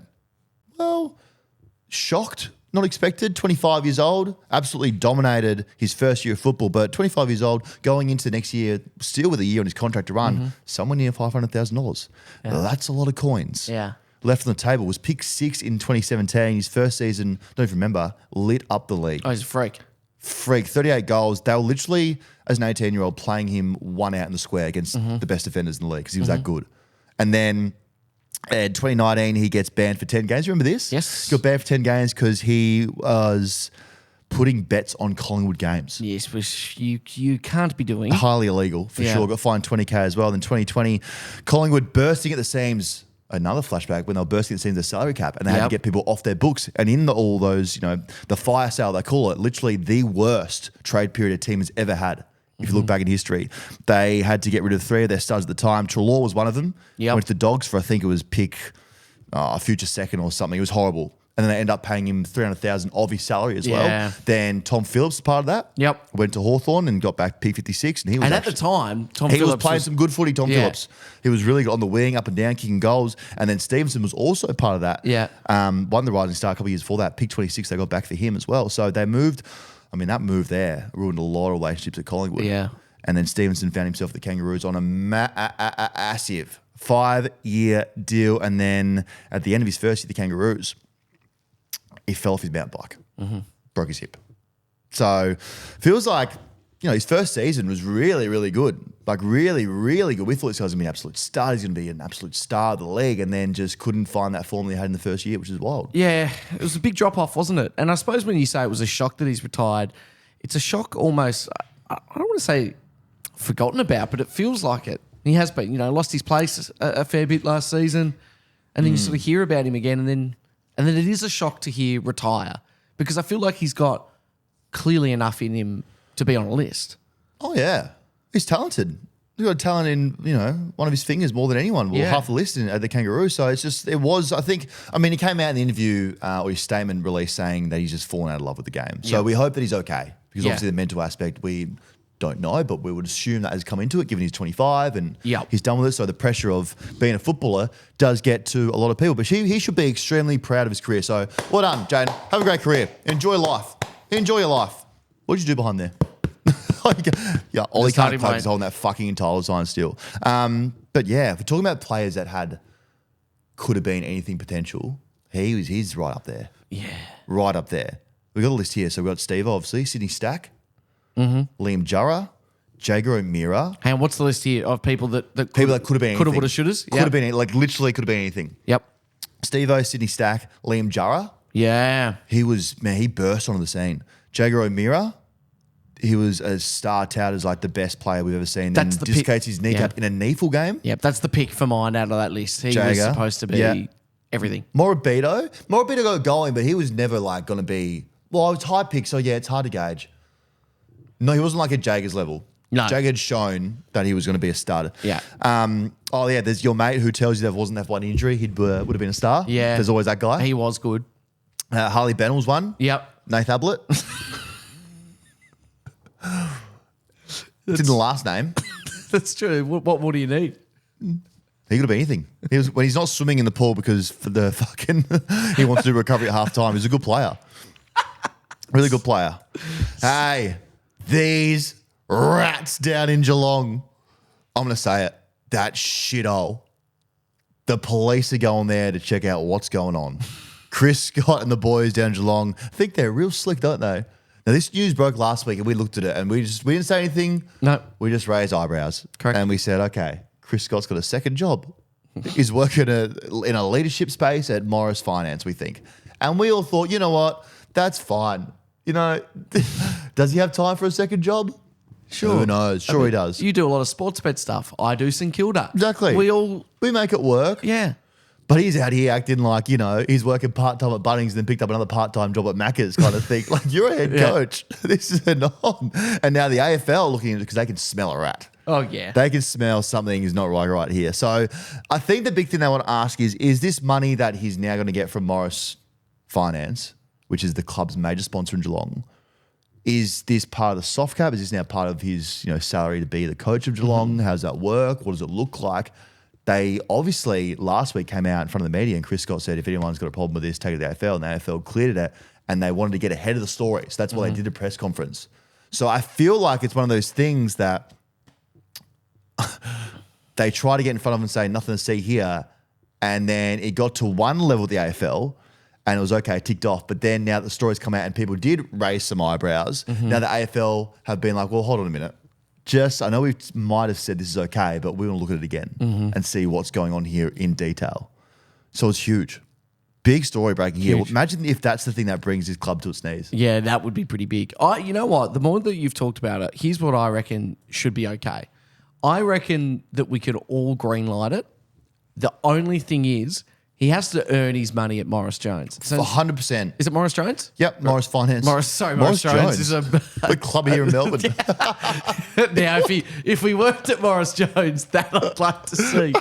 shocked, not expected. 25 years old, absolutely dominated his first year of football, but 25 years old, going into the next year, still with a year on his contract to run, somewhere near $500,000. Yeah. That's a lot of coins.
Yeah.
Left on the table. Was picked 6 in 2017. His first season, don't even remember, lit up the league.
Oh, he's a freak.
38 goals. They were literally, as an 18-year-old, playing him one out in the square against the best defenders in the league because he was that good. And then in 2019, he gets banned for 10 games. Remember this?
Yes.
He got banned for 10 games because he was putting bets on Collingwood games.
Yes, which you can't be doing.
Highly illegal, for sure. Got fined 20K as well. Then 2020, Collingwood bursting at the seams. Another flashback when they were bursting at the seams of the salary cap and they had to get people off their books. And in all those, the fire sale, they call it, literally the worst trade period a team has ever had. If you look back in history, they had to get rid of 3 of their studs at the time. Treloar was one of them.
Yep.
Went to the Dogs for, I think it was pick a future second or something. It was horrible. And then they end up paying him $300,000 of his salary as well. Then Tom Phillips, part of that.
Yep.
Went to Hawthorn and got back P56. And he was
at the time, Tom
he
Phillips
was playing some good footy, Tom Phillips. He was really good on the wing, up and down, kicking goals. And then Stevenson was also part of that.
Yeah.
Won the Rising Star a couple of years before that. Pick 26, they got back for him as well. So they moved. I mean, that move there ruined a lot of relationships at Collingwood.
Yeah.
And then Stevenson found himself at the Kangaroos on a massive 5-year deal. And then at the end of his first year at the Kangaroos, he fell off his mountain bike, broke his hip. So feels like, his first season was really, really good. Like really, really good. We thought this guy was going to be an absolute star. He's going to be an absolute star of the league and then just couldn't find that form that he had in the first year, which is wild.
Yeah, it was a big drop-off, wasn't it? And I suppose when you say it was a shock that he's retired, it's a shock almost, I don't want to say forgotten about, but it feels like it. He has been, lost his place a fair bit last season and then you sort of hear about him again and then it is a shock to hear retire because I feel like he's got clearly enough in him to be on a list.
Oh, yeah. He's talented. He's got talent in, one of his fingers more than anyone. Well, half the list at the Kangaroo. So he came out in the interview or his statement released saying that he's just fallen out of love with the game. So we hope that he's okay because obviously the mental aspect we don't know, but we would assume that has come into it given he's 25 and he's done with it. So the pressure of being a footballer does get to a lot of people. But he should be extremely proud of his career. So well done, Jaidyn. Have a great career. Enjoy life. Enjoy your life. What did you do behind there? Ollie can't clap is holding that fucking entire sign still. But yeah, if we're talking about players that could have been anything potential, he's right up there. Yeah. Right up there. We've got a list here. So we've got Steve, obviously, Sydney Stack, Liam Jurrah, Jager O'Meara.
And what's the list here of people that
could have been anything?
Could have, would have, should have?
Could have been, literally could have been anything.
Yep.
Steve-O, Sydney Stack, Liam Jurrah.
Yeah.
He burst onto the scene. Jager O'Meara, he was a star touted as the best player we've ever seen.
That's
and
the
dislocates his kneecap in a kneeful game.
Yep, that's the pick for mine out of that list. He was supposed to be everything.
Morabito got going, but he was never going to be, it's high pick, so it's hard to gauge. No, he wasn't at Jager's level.
No.
Jager had shown that he was going to be a star.
Yeah.
There's your mate who tells you there wasn't that one injury, he would have been a star.
Yeah.
There's always that guy.
He was good.
Harley Benn was one.
Yep.
Nath Ablett. It's in the last name.
That's true. What more do you need?
He could have been anything. When he's not swimming in the pool because for the fucking he wants to do recovery at half time. He's a good player. Really good player. Hey, these rats down in Geelong. I'm going to say it. That shithole. The police are going there to check out what's going on. Chris Scott and the boys down in Geelong think they're real slick, don't they? Now, this news broke last week and we looked at it and we didn't say anything.
No.
We just raised eyebrows.
Correct.
And we said, okay, Chris Scott's got a second job. He's working in a leadership space at Morris Finance, we think. And we all thought, you know what? That's fine. You know, does he have time for a second job?
Sure.
Who knows? Sure, he does.
You do a lot of sports bet stuff. I do St Kilda.
Exactly. We make it work.
Yeah.
But he's out here acting like, you know, he's working part-time at Bunnings and then picked up another part-time job at Macca's kind of thing. Like, you're a head coach. This isn't on. And now the AFL looking at it because they can smell a rat.
Oh, yeah.
They can smell something is not right here. So I think the big thing they want to ask is this money that he's now going to get from Morris Finance, which is the club's major sponsor in Geelong, is this part of the soft cap? Is this now part of his, you know, salary to be the coach of Geelong? How does that work? What does it look like? They obviously last week came out in front of the media and Chris Scott said, if anyone's got a problem with this, take it to the AFL. And the AFL cleared it and they wanted to get ahead of the story. So that's why they did a press conference. So I feel like it's one of those things that they try to get in front of and say, nothing to see here. And then it got to one level at the AFL and it was okay, ticked off. But then now the stories come out and people did raise some eyebrows. Now the AFL have been like, well, hold on a minute. I know we might have said this is okay, but we want to look at it again and see what's going on here in detail. So it's huge. Big story breaking here. Well, imagine if that's the thing that brings his club to its knees.
Yeah, that would be pretty big. You know what? The more that you've talked about it, here's what I reckon should be okay. I reckon that we could all greenlight it. The only thing is, he has to earn his money at Morris Jones. So
100%.
Is it Morris Jones?
Yep, Morris Finance.
Morris Jones is a
big club here in Melbourne.
Now, if we worked at Morris Jones, that I'd like to see.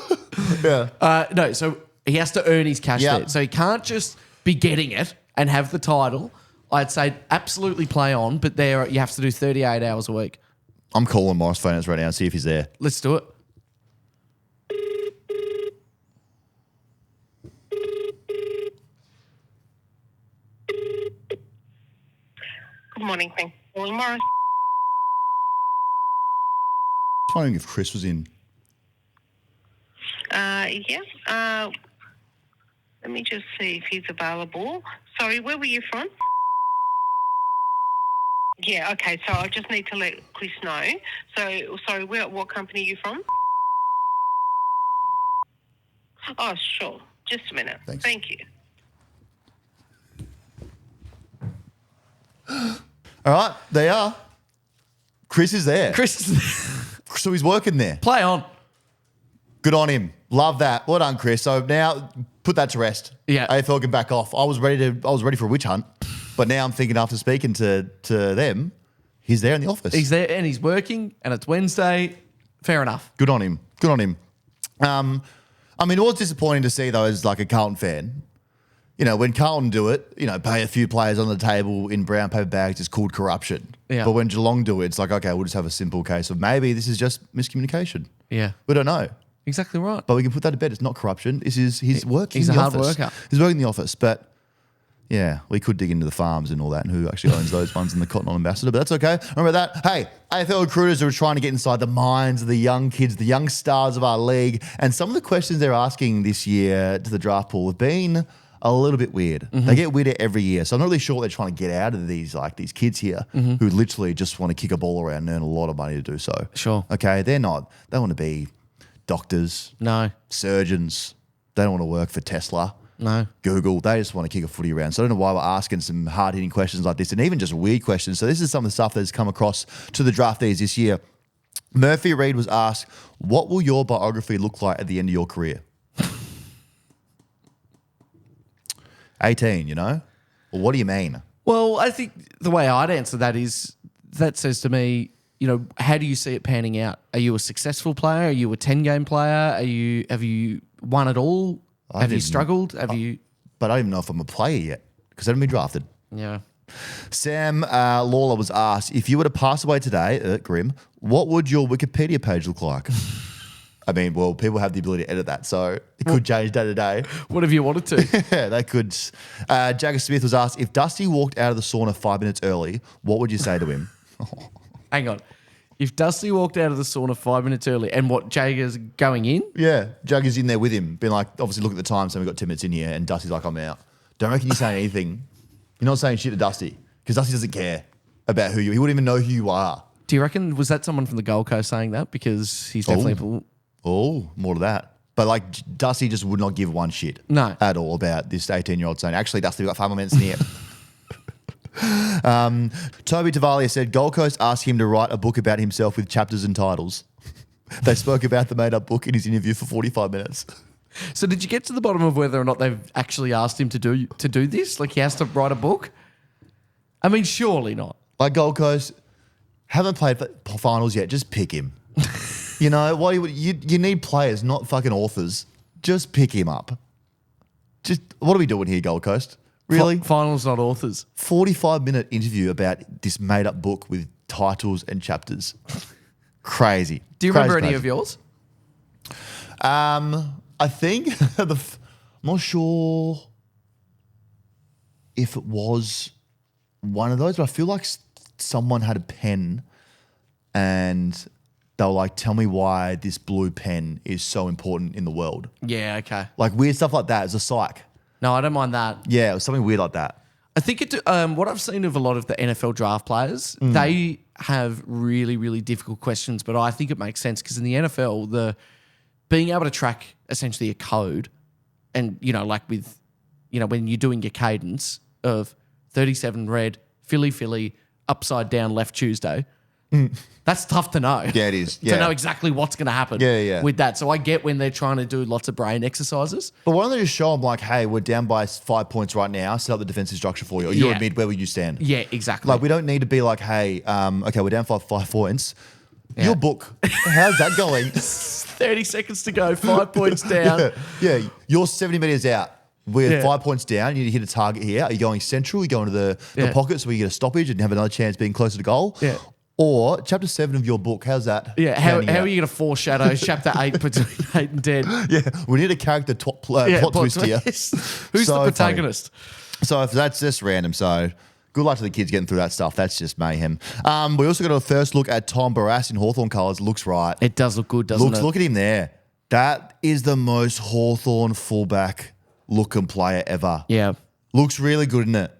Yeah.
No, so he has to earn his cash there. So he can't just be getting it and have the title. I'd say absolutely play on, but there you have to do 38 hours a week.
I'm calling Morris Finance right now and see if he's there.
Let's do it.
Good morning, thank you for calling Morris.
I was wondering if Chris was in.
Yeah. Let me just see if he's available. Sorry, where were you from? Yeah, okay, so I just need to let Chris know. So, sorry, what company are you from? Oh, sure. Just a minute.
Thanks.
Thank you.
All right, they are. Chris is there. So he's working there.
Play on.
Good on him. Love that. Well done, Chris. So now put that to rest.
Yeah.
AFL can back off. I was ready for a witch hunt, but now I'm thinking after speaking to them, he's there in the office.
He's there and he's working and it's Wednesday. Fair enough.
Good on him. Good on him. I mean, it was disappointing to see though as like a Carlton fan. You know, when Carlton do it, you know, pay a few players on the table in brown paper bags is called corruption.
Yeah.
But when Geelong do it, it's like, okay, we'll just have a simple case of maybe this is just miscommunication.
Yeah.
We don't know.
Exactly right.
But we can put that to bed. It's not corruption. He's working
He's
in
a
the
hard
office.
worker.
He's working in the office. But yeah, we could dig into the farms and all that and who actually owns those ones and the Cotton On Ambassador, but that's okay. Remember that. Hey, AFL recruiters are trying to get inside the minds of the young kids, the young stars of our league. And some of the questions they're asking this year to the draft pool have been a little bit weird. They get weirder every year. So I'm not really sure what they're trying to get out of these kids here who literally just want to kick a ball around and earn a lot of money to do so.
Sure.
Okay, they want to be doctors,
No.
surgeons. They don't want to work for Tesla.
No.
Google, they just want to kick a footy around. So I don't know why we're asking some hard-hitting questions like this and even just weird questions. So this is some of the stuff that's come across to the draftees this year. Murphy Reid was asked, what will your biography look like at the end of your career? 18, you know? Well, what do you mean?
Well, I think the way I'd answer that is that says to me, you know, how do you see it panning out? Are you a successful player? Are you a 10-game player? Have you won it all? Have you struggled?
But I don't even know if I'm a player yet because I haven't been drafted.
Yeah.
Sam Lawler was asked, if you were to pass away today, Grim, what would your Wikipedia page look like? I mean, well, people have the ability to edit that, so it could change day to day.
Whatever you wanted to.
Yeah, they could. Jagger Smith was asked, if Dusty walked out of the sauna 5 minutes early, what would you say to him?
Hang on. If Dusty walked out of the sauna 5 minutes early and what, Jagger's going in?
Yeah, Jagger's in there with him, being like, obviously look at the time, so we've got 10 minutes in here, and Dusty's like, I'm out. Don't reckon you're saying anything. You're not saying shit to Dusty, because Dusty doesn't care about who you are. He wouldn't even know who you are.
Do you reckon, was that someone from the Gold Coast saying that? Because he's definitely...
Oh, more to that. But like Dusty just would not give one shit at all about this 18-year-old saying, actually, Dusty, we've got 5 more minutes in here. Toby Tavalia said Gold Coast asked him to write a book about himself with chapters and titles. They spoke about the made-up book in his interview for 45 minutes.
So did you get to the bottom of whether or not they've actually asked him to do this? Like he has to write a book? I mean, surely not.
Like Gold Coast, haven't played finals yet. Just pick him. You know, why you need players, not fucking authors. Just pick him up. Just what are we doing here, Gold Coast? Really?
Finals, not authors.
45-minute interview about this made-up book with titles and chapters. Crazy.
Do you remember any of yours?
I think I'm not sure if it was one of those, but I feel like someone had a pen and they were like, tell me why this blue pen is so important in the world.
Yeah, okay.
Like weird stuff like that as a psych.
No, I don't mind that.
Yeah, it was something weird like that.
I think what I've seen of a lot of the NFL draft players, they have really, really difficult questions, but I think it makes sense because in the NFL, being able to track essentially a code and, like with, when you're doing your cadence of 37 red, Philly, upside down left Tuesday, that's tough to know.
Yeah, it is. Yeah.
To know exactly what's going to happen with that. So I get when they're trying to do lots of brain exercises.
But why don't they just show them like, hey, we're down by 5 points right now, set up the defensive structure for you. Or you're mid, where would you stand?
Yeah, exactly.
Like we don't need to be like, hey, okay, we're down 5 points. Yeah. Your book, how's that going?
30 seconds to go, 5 points down.
Yeah, you're 70 metres out. We're 5 points down. You need to hit a target here. Are you going central? Are you going to the pocket so we get a stoppage and have another chance being closer to goal?
Yeah.
Or chapter 7 of your book, how's that?
Yeah, how are you going to foreshadow chapter 8 between 8 and 10?
Yeah, we need a character plot twist here.
Who's the protagonist?
Funny. So if that's just random, so good luck to the kids getting through that stuff. That's just mayhem. We also got a first look at Tom Barras in Hawthorn colours. Looks right.
It does look good, doesn't it?
Look at him there. That is the most Hawthorn fullback looking player ever.
Yeah.
Looks really good, isn't it?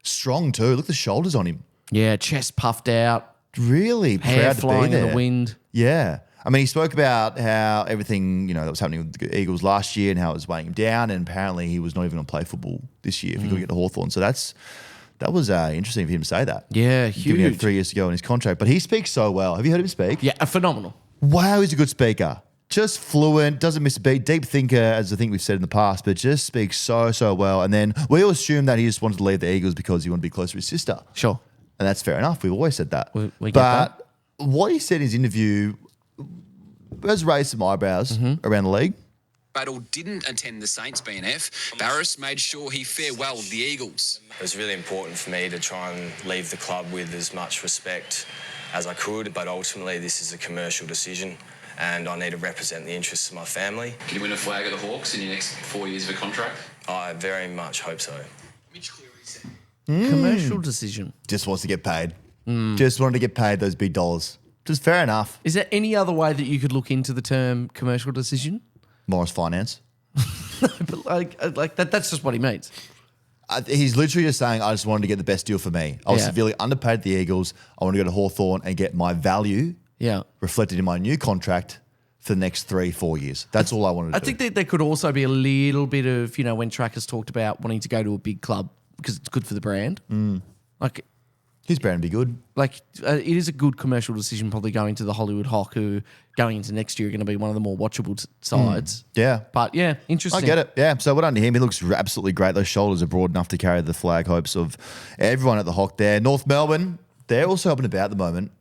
Strong too. Look at the shoulders on him.
Yeah, chest puffed out.
Really
hair
proud to
flying
be there.
in the wind.
Yeah. I mean, he spoke about how everything, that was happening with the Eagles last year and how it was weighing him down, and apparently he was not even going to play football this year if he could get to Hawthorn. So that was interesting for him to say that.
Yeah, huge.
Given him 3 years to go in his contract. But he speaks so well. Have you heard him speak?
Yeah, phenomenal.
Wow, he's a good speaker. Just fluent, doesn't miss a beat, deep thinker, as I think we've said in the past, but just speaks so well. And then we all assume that he just wanted to leave the Eagles because he wanted to be closer to his sister.
Sure.
And that's fair enough. We've always said that.
We get that.
What he said in his interview has raised some eyebrows around the league.
Battle didn't attend the Saints BNF. Barras made sure he farewelled the Eagles.
It was really important for me to try and leave the club with as much respect as I could, but ultimately this is a commercial decision and I need to represent the interests of my family.
Can you win a flag of the Hawks in your next 4 years of a contract?
I very much hope so.
Commercial decision.
Just wants to get paid. Just wanted to get paid those big dollars. Just fair enough.
Is there any other way that you could look into the term commercial decision?
Morris Finance.
But like that's just what he means.
He's literally just saying, I just wanted to get the best deal for me. I was severely underpaid at the Eagles. I want to go to Hawthorn and get my value reflected in my new contract for the next 3-4 years. That's all I wanted to do.
I think that there could also be a little bit of, when Trackers talked about wanting to go to a big club because it's good for the brand. Like
his brand would be good.
Like it is a good commercial decision probably going to the Hollywood Hawk, who going into next year are going to be one of the more watchable sides.
Yeah.
But yeah, interesting.
I get it. Yeah. So well done to him. He looks absolutely great. Those shoulders are broad enough to carry the flag hopes of everyone at the Hawk there. North Melbourne, they're also up and about at the moment.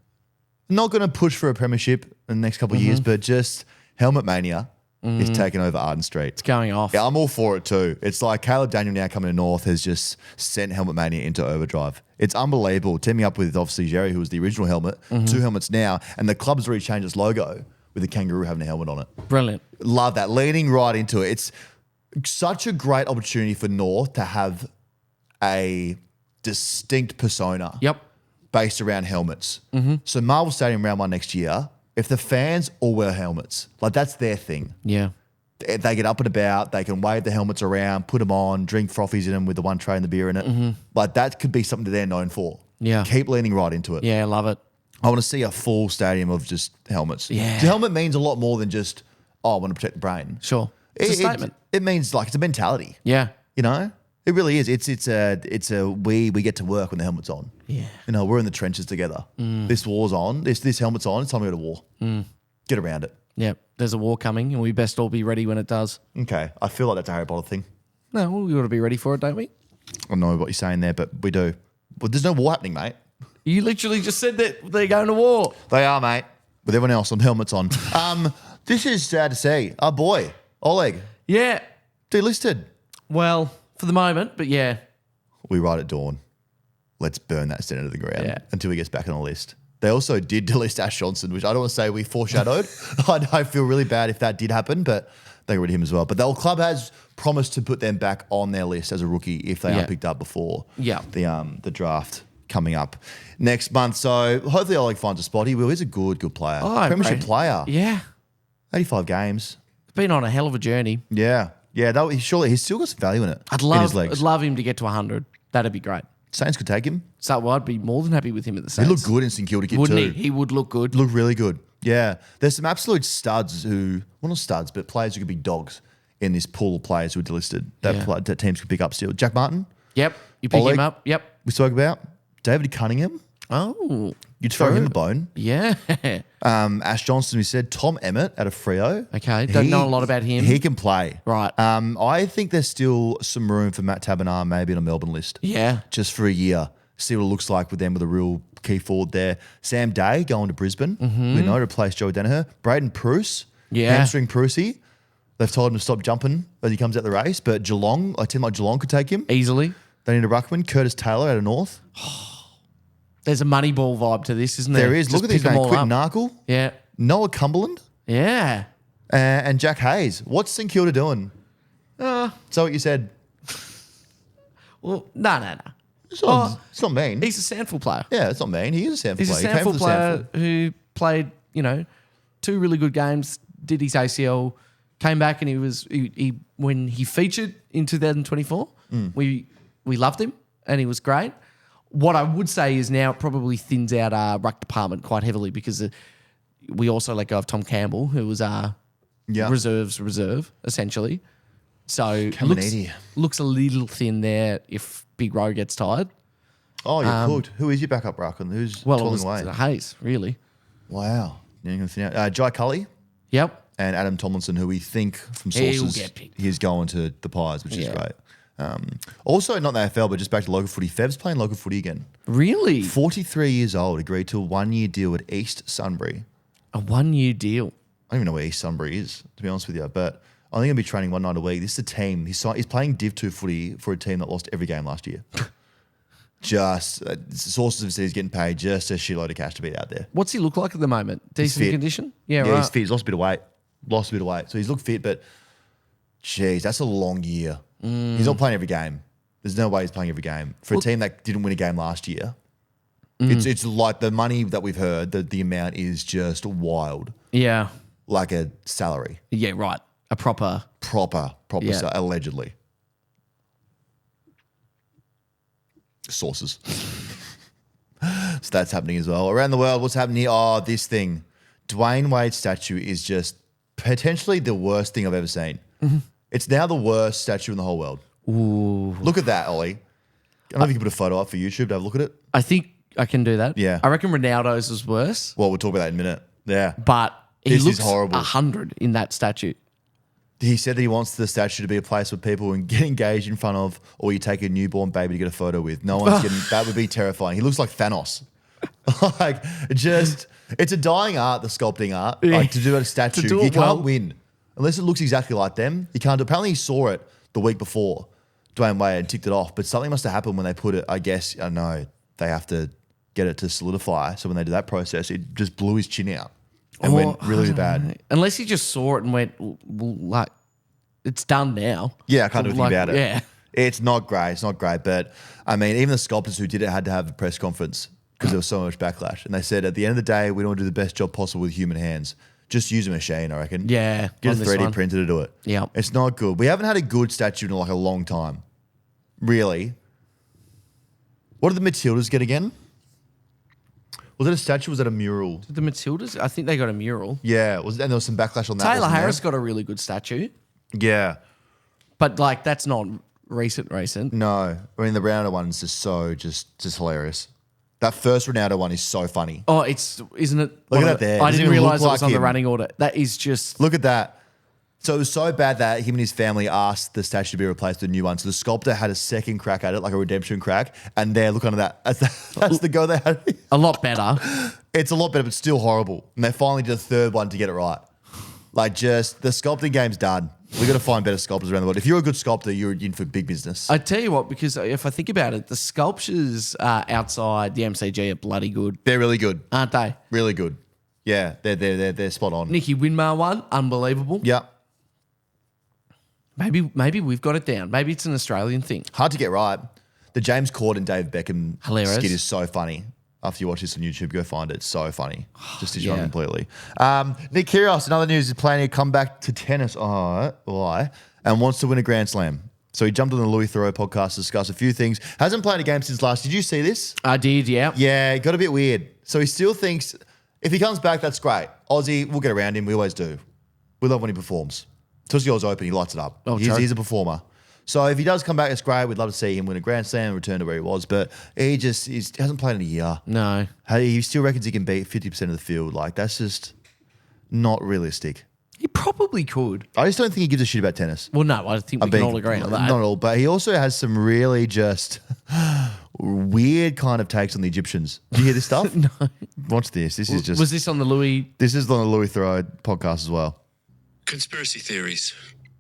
Not going to push for a premiership in the next couple of years, but just helmet mania. is taking over Arden Street.
It's going off.
Yeah, I'm all for it too. It's like Caleb Daniel now coming to North has just sent Helmet Mania into overdrive. It's unbelievable. Teaming up with obviously Jerry, who was the original helmet, 2 helmets now, and the club's already changed its logo with the kangaroo having a helmet on it.
Brilliant.
Love that. Leaning right into it. It's such a great opportunity for North to have a distinct persona.
Yep.
Based around helmets. So Marvel Stadium round 1 next year, if the fans all wear helmets, like that's their thing.
Yeah.
They get up and about, they can wave the helmets around, put them on, drink frothies in them with the one tray and the beer in it. Like that could be something that they're known for.
Yeah.
Keep leaning right into it.
Yeah, I love it.
I want to see a full stadium of just helmets.
Yeah.
The helmet means a lot more than just, I want to protect the brain.
Sure. It's a statement.
It means like it's a mentality.
Yeah.
You know? It really is. It's a we get to work when the helmet's on.
Yeah.
You know, we're in the trenches together. This war's on. This helmet's on. It's time to go to war. Get around it.
Yeah. There's a war coming and we best all be ready when it does.
Okay. I feel like that's a Harry Potter thing.
No, we ought to be ready for it, don't we?
I don't know what you're saying there, but we do. But there's no war happening, mate.
You literally just said that they're going to war.
They are, mate. With everyone else on helmets on. This is sad to see. Our boy, Oleg,
Yeah.
delisted.
Well, for the moment, but yeah.
We ride at dawn. Let's burn that centre to the ground
Yeah.
until he gets back on the list. They also did delist Ash Johnson, which I don't want to say we foreshadowed. I feel really bad if that did happen, but they got rid of him as well. But the club has promised to put them back on their list as a rookie if they
Yeah.
are picked up before
Yeah.
the draft coming up next month. So hopefully Oleg finds a spot. He will. He's a good player.
Oh,
Premiership
great.
player.
Yeah.
85 games.
Been on a hell of a journey.
Yeah. Yeah, surely he's still got some value in it.
I'd
in his legs.
I'd love him to get to 100. That'd be great.
Saints could take him.
So I'd be more than happy with him at the
He
Saints.
looked good in St Kilda kit
Wouldn't
too.
he? He would look good.
Look really good. Yeah. There's some absolute studs who, well, not studs, but players who could be dogs in this pool of players who are delisted that teams could pick up still. Jack Martin,
Yep. You pick
Oleg.
him up. Yep.
we spoke about. David Cunningham,
Oh.
you'd throw
True.
him a bone.
Yeah.
Ash Johnson, we said. Tom Emmett out of Freo.
Okay, don't know a lot about him.
He can play.
Right.
I think there's still some room for Matt Tabernar maybe on a Melbourne list.
Yeah.
Just for a year. See what it looks like with them with a real key forward there. Sam Day going to Brisbane. We know to replace Joey Danaher. Braden Pruce.
Yeah.
Hamstring Prusey. They've told him to stop jumping as he comes out the race. But Geelong, a team like Geelong could take him.
Easily.
They need a ruckman. Curtis Taylor out of North.
There's a Moneyball vibe to this, isn't there?
There is.
Just
Look at these,
pick 'em
mate.
all
Quinton
up.
Narkle.
Yeah.
Noah Cumberland.
Yeah.
And Jack Hayes. What's St Kilda doing? So what you said.
Well, no.
It's not mean.
He's a Sandful player.
Yeah, it's not mean. He is a Sandful
He's a
player. He came
Sandful
from the
player
Sandful.
who played, 2 really good games, did his ACL, came back, and he when he featured in 2024, we loved him and he was great. What I would say is now it probably thins out our ruck department quite heavily because we also let go of Tom Campbell, who was our reserve, essentially. So
Caminiti.
looks a little thin there if Big Row gets tired.
Oh, you're cooked. Who is your backup ruckman? Who's
Well, it
toiling
was
away?
Hayes, really.
Wow. You're gonna thin out. Jai Cully
Yep.
and Adam Tomlinson, who we think from
He'll
sources
get picked.
he's going to the Pies, which is
Yeah.
great. Also, not the AFL, but just back to local footy. Fev's playing local footy again.
Really?
43 years old, agreed to a 1-year deal at East Sunbury.
A 1-year deal.
I don't even know where East Sunbury is, to be honest with you, but I think he'll be training one night a week. This is a team. He's playing Div 2 footy for a team that lost every game last year. Just sources have said he's getting paid just a shitload of cash to be out there.
What's he look like at the moment? Decent
fit.
condition? Yeah,
Yeah,
right.
he's fit. He's lost a bit of weight. So he's looked fit, but geez, that's a long year. He's not playing every game. There's no way he's playing every game. For a team that didn't win a game last year, it's like the money that we've heard, the amount is just wild.
Yeah.
Like a salary.
Yeah, right. A proper.
Proper
Yeah.
allegedly. Sources. So that's happening as well. Around the world, what's happening here? Oh, this thing. Dwayne Wade's statue is just potentially the worst thing I've ever seen. It's now the worst statue in the whole world.
Ooh.
Look at that, Ollie. I don't know if you can put a photo up for YouTube to have a look at it.
I think I can do that.
Yeah.
I reckon Ronaldo's was worse,
Well, we'll talk about that in a minute. Yeah.
but he
This is
looks
horrible.
100 in that statue.
He said that he wants the statue to be a place where people can get engaged in front of, or you take a newborn baby to get a photo with. No one's getting, that would be terrifying. He looks like Thanos. It's a dying art, the sculpting art. Like to do a statue,
do
you
it well.
can't win. unless it looks exactly like them, you can't do. Apparently, he saw it the week before, Dwayne Wade, and ticked it off. But something must have happened when they put it. I guess I don't know. They have to get it to solidify. So when they do that process, it just blew his chin out and went really bad.
Unless he just saw it and went, well, like, it's done now.
Yeah, I can't do anything about it.
Yeah.
It's not great. It's not great. But I mean, even the sculptors who did it had to have a press conference because there was so much backlash. And they said, at the end of the day, we don't want to do the best job possible with human hands. Just use a machine, I reckon.
Yeah.
Get a
on this
3D
one.
printer to do it.
Yeah.
It's not good. We haven't had a good statue in like a long time. Really. What did the Matildas get again? Was it a statue or was that a mural?
The Matildas, I think they got a mural.
Yeah. And there was some backlash on that.
Taylor
wasn't there?
Harris got a really good statue,
Yeah.
but like that's not recent.
No. I mean, the Ronaldo one is just hilarious. That first Ronaldo one is so funny.
Oh, isn't it?
Look at that there.
I
Doesn't
didn't
even
realize it
look
was
like
on the
him.
running order. That is just.
Look at that. So it was so bad that him and his family asked the statue to be replaced with a new one. So the sculptor had a second crack at it, like a redemption crack. And there, look under that. That's the go they had.
A lot better.
It's a lot better, but still horrible. And they finally did a third one to get it right. Like just the sculpting game's done. We got to find better sculptors around the world. If you're a good sculptor, you're in for big business.
I tell you what, because if I think about it, the sculptures outside the MCG are bloody good,
They're really good.
aren't they?
Really good. Yeah, they're spot on.
Nicky Winmar one, unbelievable.
Yeah.
Maybe we've got it down. Maybe it's an Australian thing.
Hard to get right. The James Corden and Dave Beckham
Hilarious.
skit is so funny. After you watch this on YouTube, go find it. It's so funny. Just is wrong
Yeah.
completely. Nick Kyrgios, in other news, is planning to come back to tennis. Oh, why? And wants to win a Grand Slam. So he jumped on the Louis Theroux podcast to discuss a few things. Hasn't played a game since last. Did you see this?
I did, yeah.
Yeah, it got a bit weird. So he still thinks if he comes back, that's great. Aussie, we'll get around him. We always do. We love when he performs. Tussie Open, he lights it up.
Oh,
he's a performer. So if he does come back, it's great. We'd love to see him win a Grand Slam and return to where he was. But he hasn't played in a year.
No.
He still reckons he can beat 50% of the field. Like, that's just not realistic.
He probably could.
I just don't think he gives a shit about tennis.
Well, no, I think we can all agree on that.
Not at all. But he also has some really just weird kind of takes on the Egyptians. Do you hear this stuff?
No.
Watch this. This is just...
Was this on the Louis?
This is on the Louis Theroux podcast as well.
Conspiracy theories.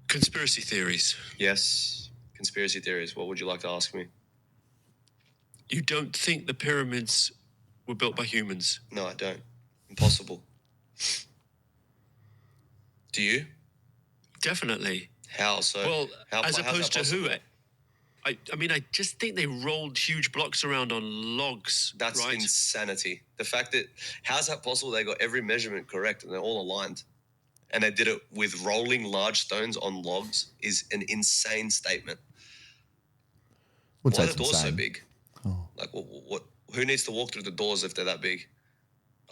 Conspiracy theories.
Yes, conspiracy theories. What would you like to ask me?
You don't think the pyramids were built by humans?
No, I don't. Impossible. Do you?
Definitely.
How so?
Well,
How,
as
how's
opposed
that
to who?
possible?
I mean, I just think they rolled huge blocks around on logs.
That's
right?
insanity. The fact that, how's that possible? They got every measurement correct and they're all aligned. And they did it with rolling large stones on logs is an insane statement.
Wouldn't
Why
say
are the
it's
doors so
insane.
big? Like, what? Who needs to walk through the doors if they're that big?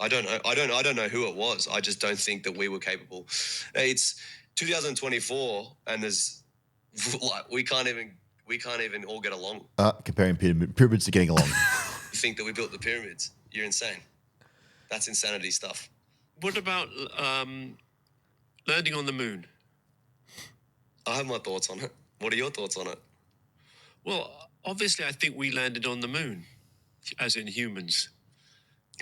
I don't know. I don't know who it was. I just don't think that we were capable. It's 2024, and there's like we can't even all get along.
Comparing pyramids to getting along.
You think that we built the pyramids? You're insane. That's insanity stuff.
What about landing on the moon?
I have my thoughts on it. What are your thoughts on it?
Well, obviously, I think we landed on the moon, as in humans.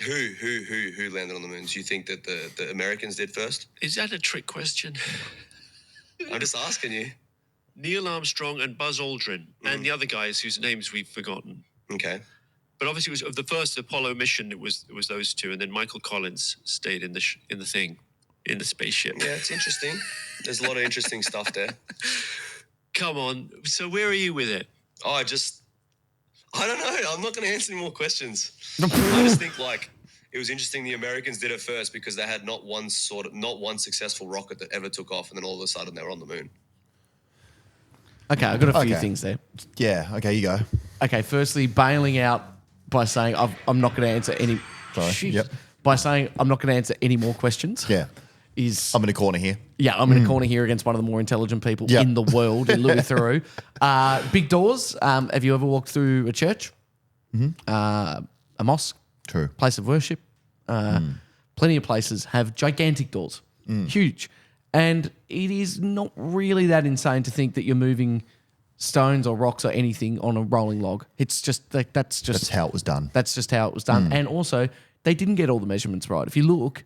Who landed on the moon? Do you think that the Americans did first?
Is that a trick question?
I'm just asking you.
Neil Armstrong and Buzz Aldrin, and the other guys whose names we've forgotten.
Okay.
But obviously, it was of the first Apollo mission. It was those two, and then Michael Collins stayed in the spaceship.
Yeah, it's interesting. There's a lot of interesting stuff there.
Come on. So where are you with it?
Oh, I don't know. I'm not going to answer any more questions. I just think like it was interesting the Americans did it first because they had not one successful rocket that ever took off, and then all of a sudden they were on the moon.
Okay, I've got a few
Okay.
things there.
Yeah. Okay, you go.
Okay, firstly, bailing out by saying I'm not going to answer any.
Sorry.
Shit.
Yep.
By saying I'm not going to answer any more questions.
Yeah.
Is
I'm in a corner here.
I'm in a corner here against one of the more intelligent people
Yep.
in the world, in Louis Theroux. Big doors. Have you ever walked through a church? A mosque?
True.
Place of worship? Plenty of places have gigantic doors. Huge. And it is not really that insane to think that you're moving stones or rocks or anything on a rolling log. It's just like that's
how it was done.
That's just how it was done. And also, they didn't get all the measurements right. If you look,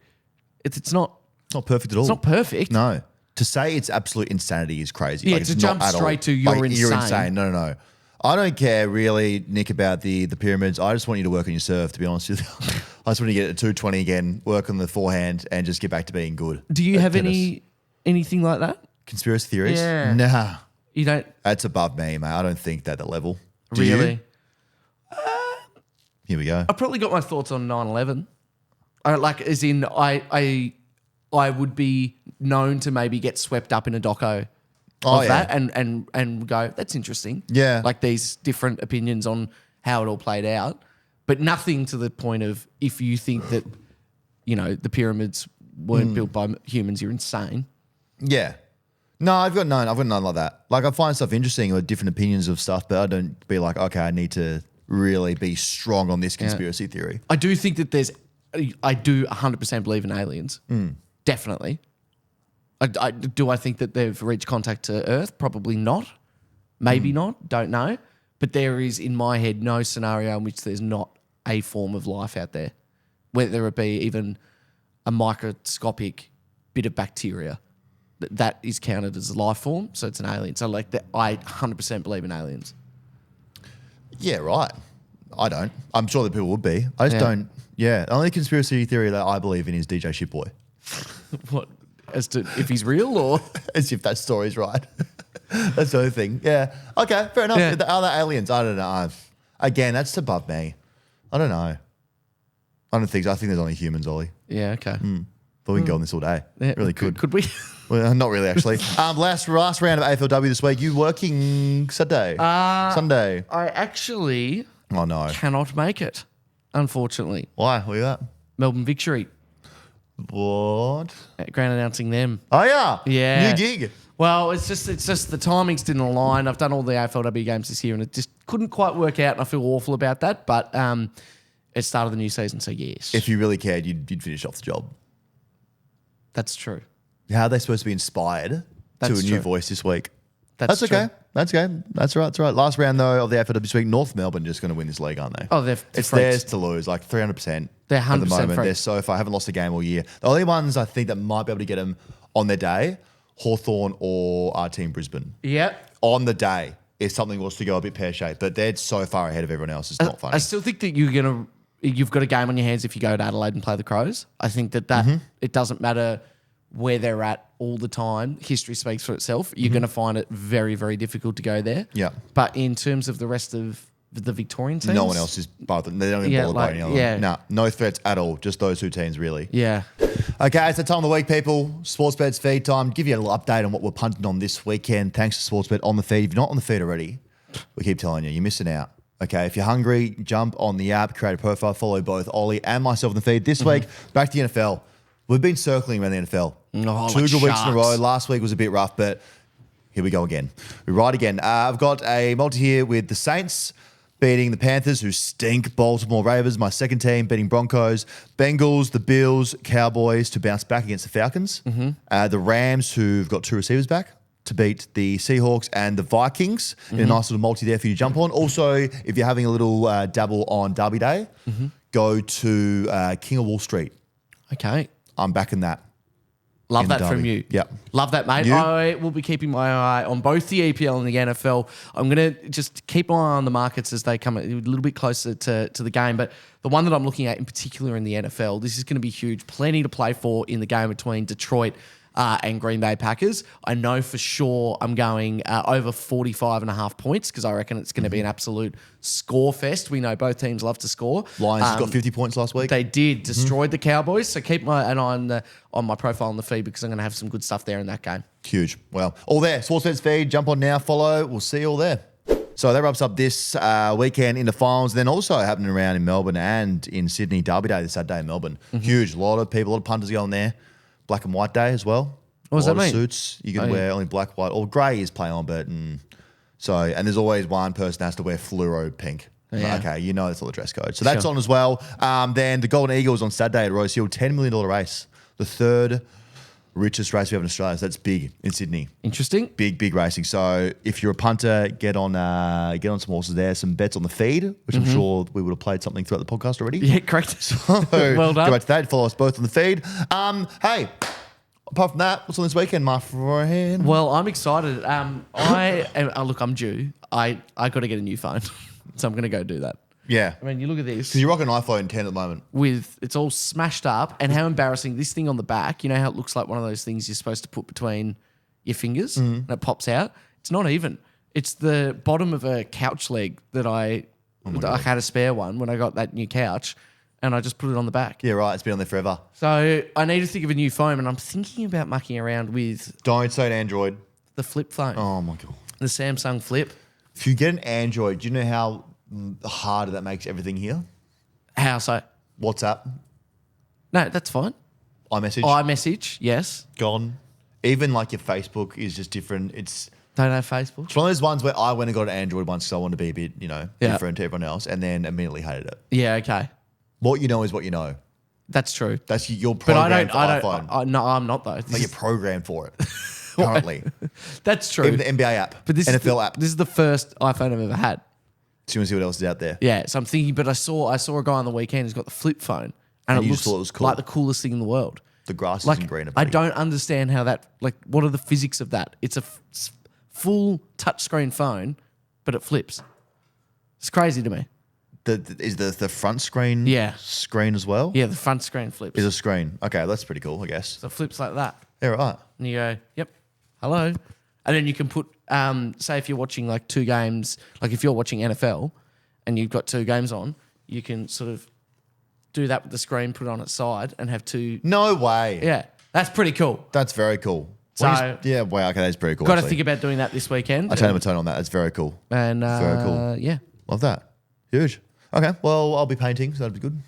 it's not
Not perfect at all.
it's not perfect.
No. to say it's absolute insanity is crazy.
Yeah,
like,
to
it's
jump
not at all.
straight to you're
Like, You're
insane.
insane. No. I don't care really, Nick, about the pyramids. I just want you to work on your serve, to be honest with you. I just want you to get a 220 again, work on the forehand, and just get back to being good.
Do you
at
have
tennis.
anything like that?
Conspiracy theories?
Yeah.
Nah.
You don't
That's above me, mate. I don't think that level. Do
really?
you? Here we go.
I probably got my thoughts on 9/11. As in, I would be known to maybe get swept up in a doco of that and go, that's interesting.
Yeah.
Like these different opinions on how it all played out, but nothing to the point of if you think that, the pyramids weren't built by humans, you're insane.
Yeah. No, I've got none like that. Like, I find stuff interesting or different opinions of stuff, but I don't be like, okay, I need to really be strong on this conspiracy theory.
I do think that I do 100% believe in aliens. Definitely. Do I think that they've reached contact to Earth? Probably not. Maybe not. Don't know. But there is, in my head, no scenario in which there's not a form of life out there, whether it be even a microscopic bit of bacteria. That is counted as a life form, so it's an alien. So, I 100% believe in aliens.
Yeah, right. I don't. I'm sure that people would be. I just don't. Yeah. The only conspiracy theory that I believe in is DJ Shitboy.
What? As to if he's real or?
As if that story's right. That's the only thing. Yeah. Okay, fair enough.
Yeah.
The other aliens, I don't know. Again, that's above me. I don't know. I don't think so. I think there's only humans, Ollie.
Yeah, okay.
But we can go on this all day.
Yeah,
Really could.
Could we?
Well, not really, actually. Last round of AFLW this week. You working Saturday? Sunday?
I actually
Oh, no.
cannot make it, unfortunately.
Why? Where you at?
Melbourne Victory,
What?
grand announcing them.
Oh, yeah.
Yeah.
New gig.
Well, it's just the timings didn't align. I've done all the AFLW games this year and it just couldn't quite work out and I feel awful about that. But it started the new season, so yes.
If you really cared, you'd finish off the job.
That's true.
How are they supposed to be inspired
That's
to a
true.
new voice this week?
That's
okay.
true.
That's okay. That's right. That's right. Last round, though, of the AFLW this week, North Melbourne just going to win this league, aren't they?
Oh, they're
It's
freaks.
theirs to lose, like 300%.
They're
at the
100%
moment. They're
freaks.
so far. Haven't lost a game all year. The only ones I think that might be able to get them on their day, Hawthorn or our team Brisbane.
Yep.
On the day, if something was to go a bit pear-shaped, but they're so far ahead of everyone else. It's not funny.
I still think that you've got a game on your hands if you go to Adelaide and play the Crows. I think that it doesn't matter where they're at all the time. History speaks for itself. You're going to find it very, very difficult to go there.
Yeah.
But in terms of the rest of the Victorian teams,
No one else is bothered. They don't even
Yeah,
bother
like,
by any other.
yeah.
No threats at all. Just those two teams, really.
Yeah.
Okay, it's the time of the week, people. Sportsbet's feed time. Give you a little update on what we're punting on this weekend. Thanks to Sportsbet on the feed. If you're not on the feed already, we keep telling you, you're missing out. Okay, if you're hungry, jump on the app, create a profile, follow both Ollie and myself on the feed. This week, back to the NFL. We've been circling around the NFL.
Oh,
Two
like
good weeks in a row.
sharks.
Last week was a bit rough, but here we go again. We ride again. I've got a multi here with the Saints beating the Panthers, who stink. Baltimore Ravens, my second team, beating Broncos. Bengals, the Bills, Cowboys to bounce back against the Falcons. The Rams, who've got two receivers back, to beat the Seahawks and the Vikings. In a nice little multi there for you to jump on. Also, if you're having a little dabble on Derby Day, go to King of Wall Street.
Okay.
I'm backing that.
Love
in
that
Derby.
from you.
Yep.
Love that, mate.
You?
I will be keeping my eye on both the EPL and the NFL. I'm going to just keep my eye on the markets as they come a little bit closer to the game. But the one that I'm looking at in particular in the NFL, this is going to be huge. Plenty to play for in the game between Detroit and Green Bay Packers. I know for sure I'm going over 45.5 points because I reckon it's going to be an absolute score fest. We know both teams love to score.
Lions has got 50 points last week.
They did. Destroyed the Cowboys. So keep an eye on my profile on the feed because I'm going to have some good stuff there in that game.
Huge. Well, all there. Sportsbet's feed. Jump on now. Follow. We'll see you all there. So that wraps up this weekend in the finals. Then also happening around in Melbourne and in Sydney. Derby Day this Saturday in Melbourne. Huge. A lot of people, a lot of punters going there. Black and white day as well.
What does that
A lot of
mean?
suits. You can wear only black, white, or grey is play on, but and there's always one person that has to wear fluoro pink.
Yeah.
Okay, you know that's all the dress code. So that's
Sure.
on as well. Then the Golden Eagles on Saturday at Rose Hill, $10 million race. The third richest race we have in Australia. So that's big in Sydney.
Interesting.
Big racing. So if you're a punter, get on some horses there. Some bets on the feed, which I'm sure we would have played something throughout the podcast already.
Yeah, correct.
So
Well done.
Go back to that. Follow us both on the feed. Hey, apart from that, what's on this weekend, my friend?
Well, I'm excited. Look, I'm due. I got to get a new phone, so I'm going to go do that.
Yeah.
I mean, you look at this.
Because you're rocking an iPhone 10 at the moment.
It's all smashed up, and how embarrassing. This thing on the back, you know how it looks like one of those things you're supposed to put between your fingers and it pops out? It's not even. It's the bottom of a couch leg that I had a spare one when I got that new couch, and I just put it on the back.
Yeah, right. It's been on there forever.
So I need to think of a new phone, and I'm thinking about mucking around with
Don't say an Android.
the flip phone,
Oh, my God.
the Samsung Flip.
If you get an Android, do you know how harder that makes everything here?
How so?
WhatsApp,
No, that's fine.
iMessage,
yes.
gone. Even like your Facebook is just different. It's
Don't have Facebook.
one of those ones where I went and got an Android once because I wanted to be a bit,
Yeah.
different to everyone else, and then immediately hated it.
Yeah, okay.
What you know is what you know.
That's true.
That's you're
But
programmed for iPhone.
No, I'm not though.
Like you're programmed for it currently.
That's true.
Even the NBA app,
But this
NFL app.
This is the first iPhone I've ever had.
So you want to see what else is out there?
Yeah, so I'm thinking, but I saw a guy on the weekend who's got the flip phone, and it
you
looks
just thought it was cool.
like the coolest thing in the world.
The grass
Like,
isn't greener.
I
buddy.
don't understand how that. Like, what are the physics of that? It's a full touchscreen phone, but it flips. It's crazy to me.
Is the front screen
Yeah.
screen as well?
Yeah, the front screen flips.
Is a screen. Okay, that's pretty cool, I guess.
So it flips like that.
Yeah, right.
And you go, yep, hello. And then you can put, say if you're watching like two games, like if you're watching NFL and you've got two games on, you can sort of do that with the screen, put it on its side and have two.
No way.
Yeah, that's pretty cool.
That's very cool.
So-
yeah, wow, okay, that's pretty cool.
Got to
actually.
think about doing that this weekend.
I turned him a tone on that. That's very cool.
And
Very cool.
yeah.
Love that. Huge. Okay, well, I'll be painting, so that'll be good.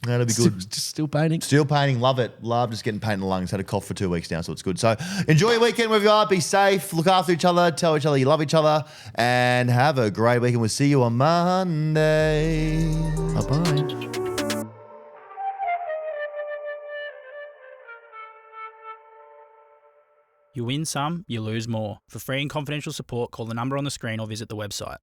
That'll be good.
Just still painting.
Still painting, love it. Love just getting paint in the lungs. Had a cough for 2 weeks now, so it's good. So enjoy your weekend wherever you are. Be safe. Look after each other. Tell each other you love each other. And have a great weekend. We'll see you on Monday.
Bye-bye.
You win some, you lose more. For free and confidential support, call the number on the screen or visit the website.